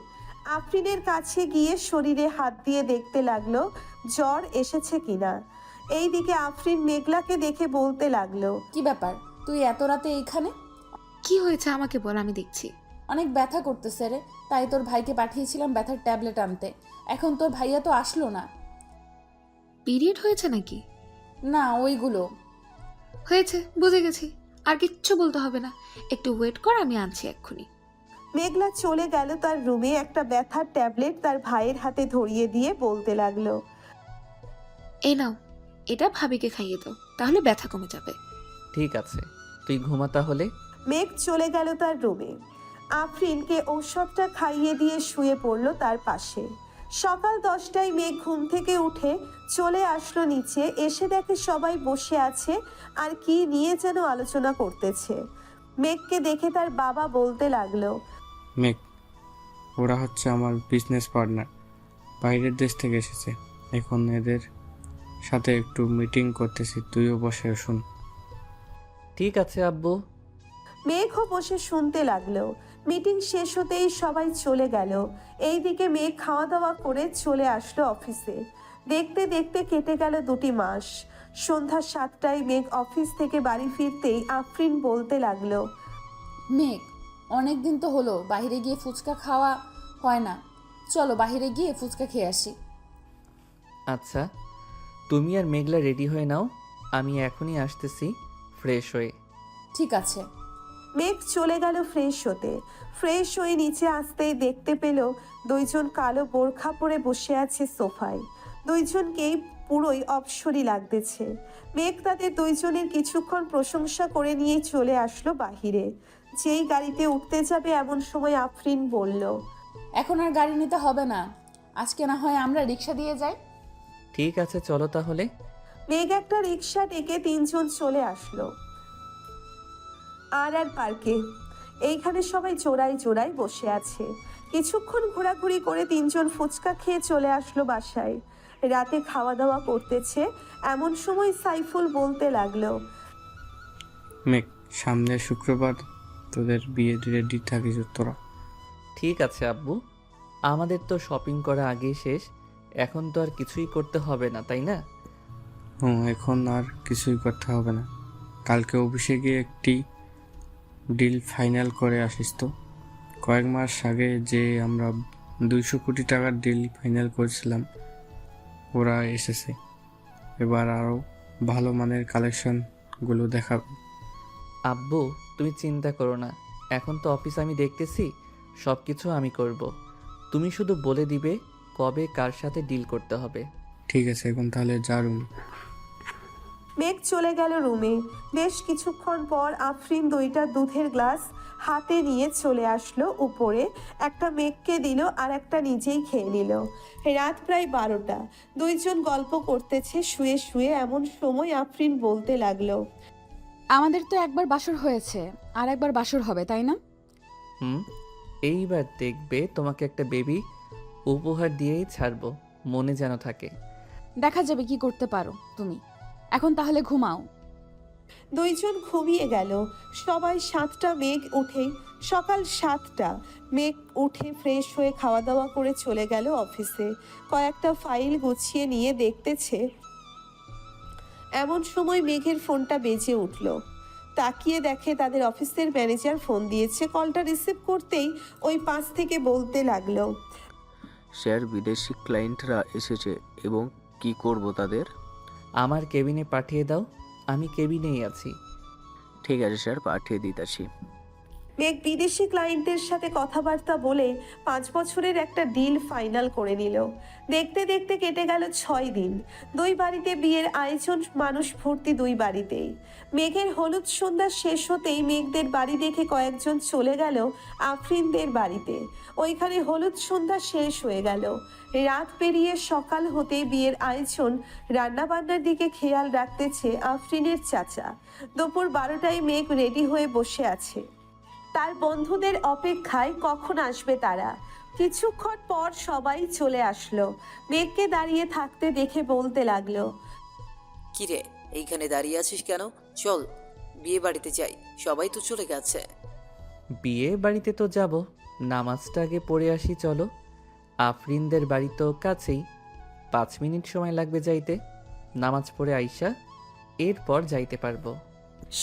আফরিনের কাছে গিয়ে শরীরে হাত দিয়ে দেখতে লাগলো জ্বর এসেছে কিনা। এইদিকে আফরিন মেঘলাকে দেখে বলতে লাগলো, কি ব্যাপার, তুই এত রাতে এইখানে? কি হয়েছে আমাকে বল, আমি দেখছি। অনেক ব্যথা করতেছে রে, তাই তোর ভাইকে পাঠিয়েছিলাম ব্যথার ট্যাবলেট আনতে। এখন তোর ভাইয়া তো আসলো না। পিরিয়ড হয়েছে নাকি? না, ওইগুলো হয়েছে, বুঝে গেছি। আর কিচ্ছু বলতে হবে না, একটু ওয়েট কর, আমি আনছি এক্ষুনি। মেঘলা চলে গেল তার রুমে। একটা ব্যথার ট্যাবলেট তার ভাইয়ের হাতে ধরিয়ে দিয়ে বলতে লাগলো, এই নাও, এটা ভাবিকে খাইয়ে দাও, তাহলে ব্যথা কমে যাবে। ঠিক আছে, তুই ঘুমা তাহলে। মেঘ চলে গেল তার রুমে। আফরিনকে ঔষধটা খাইয়ে দিয়ে শুয়ে পড়ল তার পাশে। সকাল 10টায় মেঘ ঘুম থেকে উঠে চলে আসলো নিচে, এসে দেখে সবাই বসে আছে আর কি নিয়ে যেন আলোচনা করতেছে। মেঘকে দেখে তার বাবা বলতে লাগলো, মেঘ, ওরা হচ্ছে আমার বিজনেস পার্টনার, বাইরের দেশ থেকে এসেছে। এখন এদের সাথে একটু মিটিং করতেছি, তুইও বসে শুন। ঠিক আছে আব্বু। মেঘও বসে শুনতে লাগলো। মিটিং শেষ হতেই সবাই চলে গেল। এইদিকে মেঘ খাওয়া দাওয়া করে চলে আসলো অফিসে। দেখতে দেখতে কেটে গেল 2টি মাস। সন্ধ্যা 7টায় মেঘ অফিস থেকে বাড়ি ফিরতেই আফরিন বলতে লাগলো, মেঘ, অনেক দিন তো হলো বাইরে গিয়ে ফুচকা খাওয়া হয় না, চলো বাইরে গিয়ে ফুচকা খেয়ে আসি। আচ্ছা, তুমি আর মেঘলা রেডি হয়ে নাও, আমি এখনই আসতেছি ফ্রেশ হয়ে। ঠিক আছে। মেঘ চলে গেল ফ্রেশ হতে। ফ্রেশ হয়ে নিচে আসতেই দেখতে পেল 2জন কালো বোরখা পরে বসে আছে সোফায়। 2জনকেই পুরোই অপসরী লাগতেছে। মেঘ তাদের 2জনের কিছুক্ষণ প্রশংসা করে নিয়ে চলে আসলো বাহিরে। যেই গাড়িতে উঠতে যাবে এমন সময় আফরিন বলল, এখন আর গাড়ি নিতে হবে না, আজকে না হয় আমরা রিক্সা দিয়ে যাই। ঠিক আছে, চলো তাহলে। মেঘ একটা রিক্সা ডেকে 3জন চলে আসলো আর পার্কে। এইখানে সবাই জোড়ায় জোড়ায় বসে আছে। কিছুক্ষণ ঘোরাঘুরি করে 3জন ফুচকা খেয়ে চলে আসলো বাসায়। রাতে খাওয়া দাওয়া করতেছে এমন সময় সাইফুল বলতে লাগলো, মেঘ, সামনের শুক্রবার তোদের বিয়ে রেডি থাকিস তোরা। ঠিক আছে আব্বু, আমাদের তো শপিং করা আগেই শেষ, এখন তো আর কিছুই করতে হবে না, তাই না? এখন আর কিছুই করতে হবে না। কালকে অফিসে গিয়ে একটি ডিল ফাইনাল করে আসিস তো। কয়েক মাস আগে যে আমরা 200 কোটি টাকার ডিল ফাইনাল করেছিলাম, ওরা এসেছে। এবার আরও ভালো মানের কালেকশনগুলো দেখাবে। আব্বু, তুমি চিন্তা করো না, এখন তো অফিস আমি দেখতেছি, সব কিছু আমি করব। তুমি শুধু বলে দিবে কবে কার সাথে ডিল করতে হবে। ঠিক আছে, এখন তাহলে যা রুম। মেঘ চলে গেল রুমে। বেশ কিছুক্ষণ পর আফরিন 2টা দুধের গ্লাস হাতে নিয়ে চলে আসলো উপরে। একটা মেঘকে দিল আর একটা নিজেই খেয়ে নিল। রাত প্রায় 12টা। 2জন গল্প করতেছে শুয়ে শুয়ে। এমন সময় আফরিন বলতে লাগলো, আমাদের তো একবার বাসর হয়েছে, আর একবার বাসর হবে, তাই না? এইবার দেখবে তোমাকে একটা বেবি উপহার দিয়েই ছাড়বো, মনে যেন থাকে। দেখা যাবে কি করতে পারো তুমি। এখন তাহলে ঘুমাও। 2জন ঘুমিয়ে গেল। সবাই 7টা মেঘ উঠে সকাল 7টা মেঘ উঠে ফ্রেশ হয়ে খাওয়া দাওয়া করে চলে গেল অফিসে। কয়েকটা ফাইল গুছিয়ে নিয়ে দেখতেছে এমন সময় মেঘের ফোনটা বেজে উঠল। তাকিয়ে দেখে তাদের অফিসের ম্যানেজার ফোন দিয়েছে। কলটা রিসিভ করতেই ওই পাশ থেকে বলতে লাগলো, স্যার, বিদেশি ক্লায়েন্টরা এসেছে এবং কি করব তাদের? আমার কেবিনে পাঠিয়ে দাও, আমি কেবিনেই আছি। ঠিক আছে স্যার, পাঠিয়ে দিতেছি। মেঘ বিদেশি ক্লায়েন্টের সাথে কথাবার্তা বলে 5 বছরের একটা ডিল ফাইনাল করে নিল। দেখতে দেখতে কেটে গেল 6 দিন। 2 বাড়িতে বিয়ের আয়োজন, মানুষ ভর্তি 2 বাড়িতেই। মেঘের হলুদ সন্ধ্যা শেষ হতেই মেঘদের বাড়ি দেখে কয়েকজন চলে গেল আফরিনদের বাড়িতে। ওইখানে হলুদ সন্ধ্যা শেষ হয়ে গেল। রাত পেরিয়ে সকাল হতে বিয়ের আয়োজন, রান্নাবান্নার দিকে খেয়াল রাখতেছে আফরিনের চাচা। দুপুর 12টায় মেঘ রেডি হয়ে বসে আছে তার বন্ধুদের অপেক্ষায়, কখন আসবে তারা। কিছুক্ষণ পর সবাই চলে আসলো। মেঘকে দাঁড়িয়ে থাকতে দেখে বলতে লাগলো, কিরে, এইখানে দাঁড়িয়ে আছিস কেন? চল বিয়ে বাড়িতে যাই, সবাই তো চলে গেছে। বিয়ে বাড়িতে তো যাব, নামাজটা আগে পড়ে আসি চলো। আফরিনদের বাড়ি তো কাছেই, 5 মিনিট সময় লাগবে যাইতে। নামাজ পড়ে আইসা এরপর যাইতে পারবো।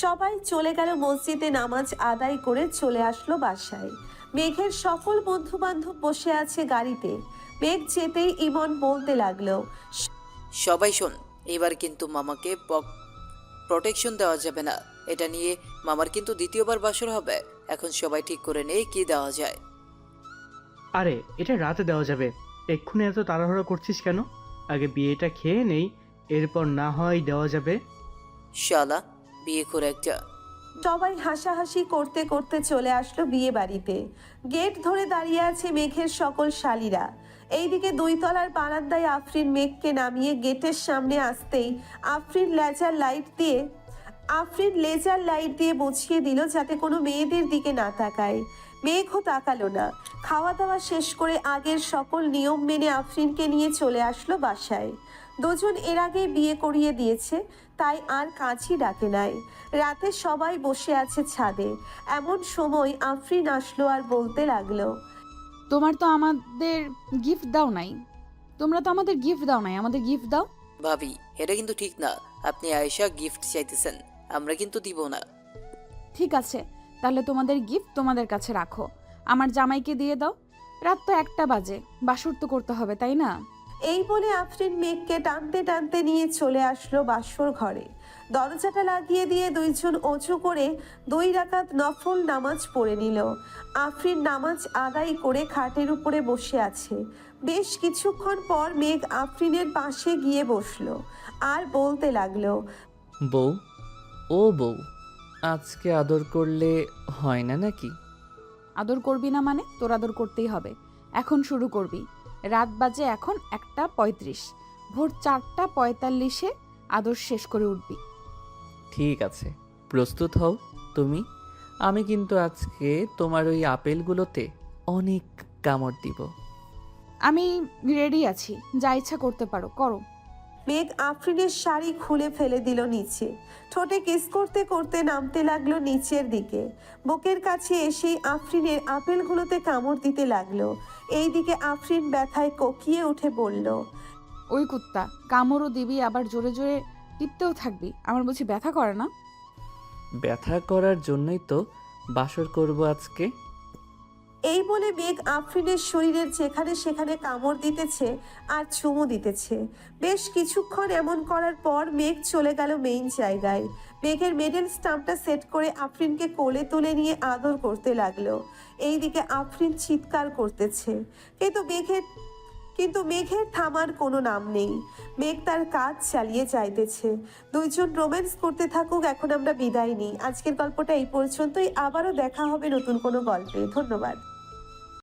সবাই চলে গেল মসজিদে নামাজ আদায় করে চলে আসলো বাসায়। মেঘের সকল বন্ধু বান্ধব বসে আছে গাড়িতে। মেঘ যেতেই ইমন বলতে লাগলো, সবাই শোন, এবার কিন্তু মামাকে প্রোটেকশন দেওয়া যাবে না। এটা নিয়ে মামার কিন্তু দ্বিতীয়বার বাসর হবে। এখন সবাই ঠিক করে নেই কি দেওয়া যায়। আরে, এটা রাতে দেওয়া যাবে, এক্ষুনি এত তাড়াহুড়ো করছিস কেন? আগে বিয়েটা খেয়ে নেই, এরপর না হয় দেওয়া যাবে। শালা বিয়ে করে একটা। সবাই হাসাহাসি করতে করতে চলে আসলো বিয়ে বাড়িতে। গেট ধরে দাঁড়িয়ে আছে মেঘের সকল শালীরা। এইদিকে 2 তলার বারান্দায় আফরিন মেঘকে নামিয়ে গেটের সামনে আসতেই আফরিন লেজার লাইট দিয়ে বুঝিয়ে দিল যাতে কোনো মেয়েদের দিকে না তাকায়। মেঘও তাকালো না। খাওয়া দাওয়া শেষ করে আগের সকল নিয়ম মেনে আফরিনকে নিয়ে চলে আসলো বাসায়। দুজন এর আগে বিয়ে করিয়ে দিয়েছে, তাই আর কাজই ডাকে নাই। রাতে সবাই বসে আছে ছাদে। এমন সময় আফরিন আসলো আর বলতে লাগলো, তোমার তো আমাদের গিফট দাও নাই। তোমরা তো আমাদের গিফট দাও নাই, আমাদের গিফট দাও। ভাবি, এটা কিন্তু ঠিক না। আপনি আয়েশা গিফট চাইতেছেন, আমরা কিন্তু দিব না। ঠিক আছে, তাহলে তোমাদের গিফট তোমাদের কাছে রাখো, আমার জামাইকে দিয়ে দাও। রাত তো 1টা বাজে, বাসর তো করতে হবে, তাই না? এই বলে আফরিন মেঘকে টানতে টানতে নিয়ে চলে আসলো বাসর ঘরে। দরজাটা লাগিয়ে দিয়ে দুইজন অজু করে 2 রাকাত নফল নামাজ পড়ে নিল। আফরিন নামাজ আদায় করে খাটের উপরে বসে আছে। বেশ কিছুক্ষণ পর মেঘ আফরিনের পাশে গিয়ে বসলো আর বলতে লাগলো, বউ, ও বউ, আজকে আদর করলে হয় না নাকি? আদর করবি না মানে? তোর আদর করতেই হবে। এখন শুরু করবি। রাত বাজে এখন 1টা 35, ভোর 4টা 45-এ আদর শেষ করে উঠবি। ঠিক আছে, প্রস্তুত হও তুমি। আমি কিন্তু আজকে তোমার ওই আপেলগুলোতে অনেক কামড় দিব। আমি রেডি আছি, যা ইচ্ছা করতে পারো, করো। মেঘ আফরিনের শাড়ি খুলে ফেলে দিল নিচে। ঠোঁটে কিস করতে করতে নামতে লাগলো নিচের দিকে। বুকের কাছে এসেই আফরিনের আপেলগুলোতে কামড় দিতে লাগলো। এইদিকে আফরিন ব্যথায় কোকিয়ে উঠে বলল, ওই কুত্তা, কামড়ও দিবি আবার জোরে জোরে টিপতেও থাকবি। আমার বুঝি ব্যথা করে না? ব্যথা করার জন্যই তো বাসর করব আজকে। এই বলে মেঘ আফরিনের শরীরের যেখানে সেখানে কামড় দিতেছে আর চুমু দিতেছে। বেশ কিছুক্ষণ এমন করার পর মেঘ চলে গেল মেইন জায়গায়। মেঘের মেডেল স্টাম্পটা সেট করে আফরিনকে কোলে তুলে নিয়ে আদর করতে লাগলো। এইদিকে আফরিন চিৎকার করতেছে, কিন্তু মেঘের থামার কোনো নাম নেই। মেঘ তার কাজ চালিয়ে যাইতেছে। দুইজন রোম্যান্স করতে থাকুক, এখন আমরা বিদায় নিই। আজকের গল্পটা এই পর্যন্তই। আবারও দেখা হবে নতুন কোনো গল্পে। ধন্যবাদ।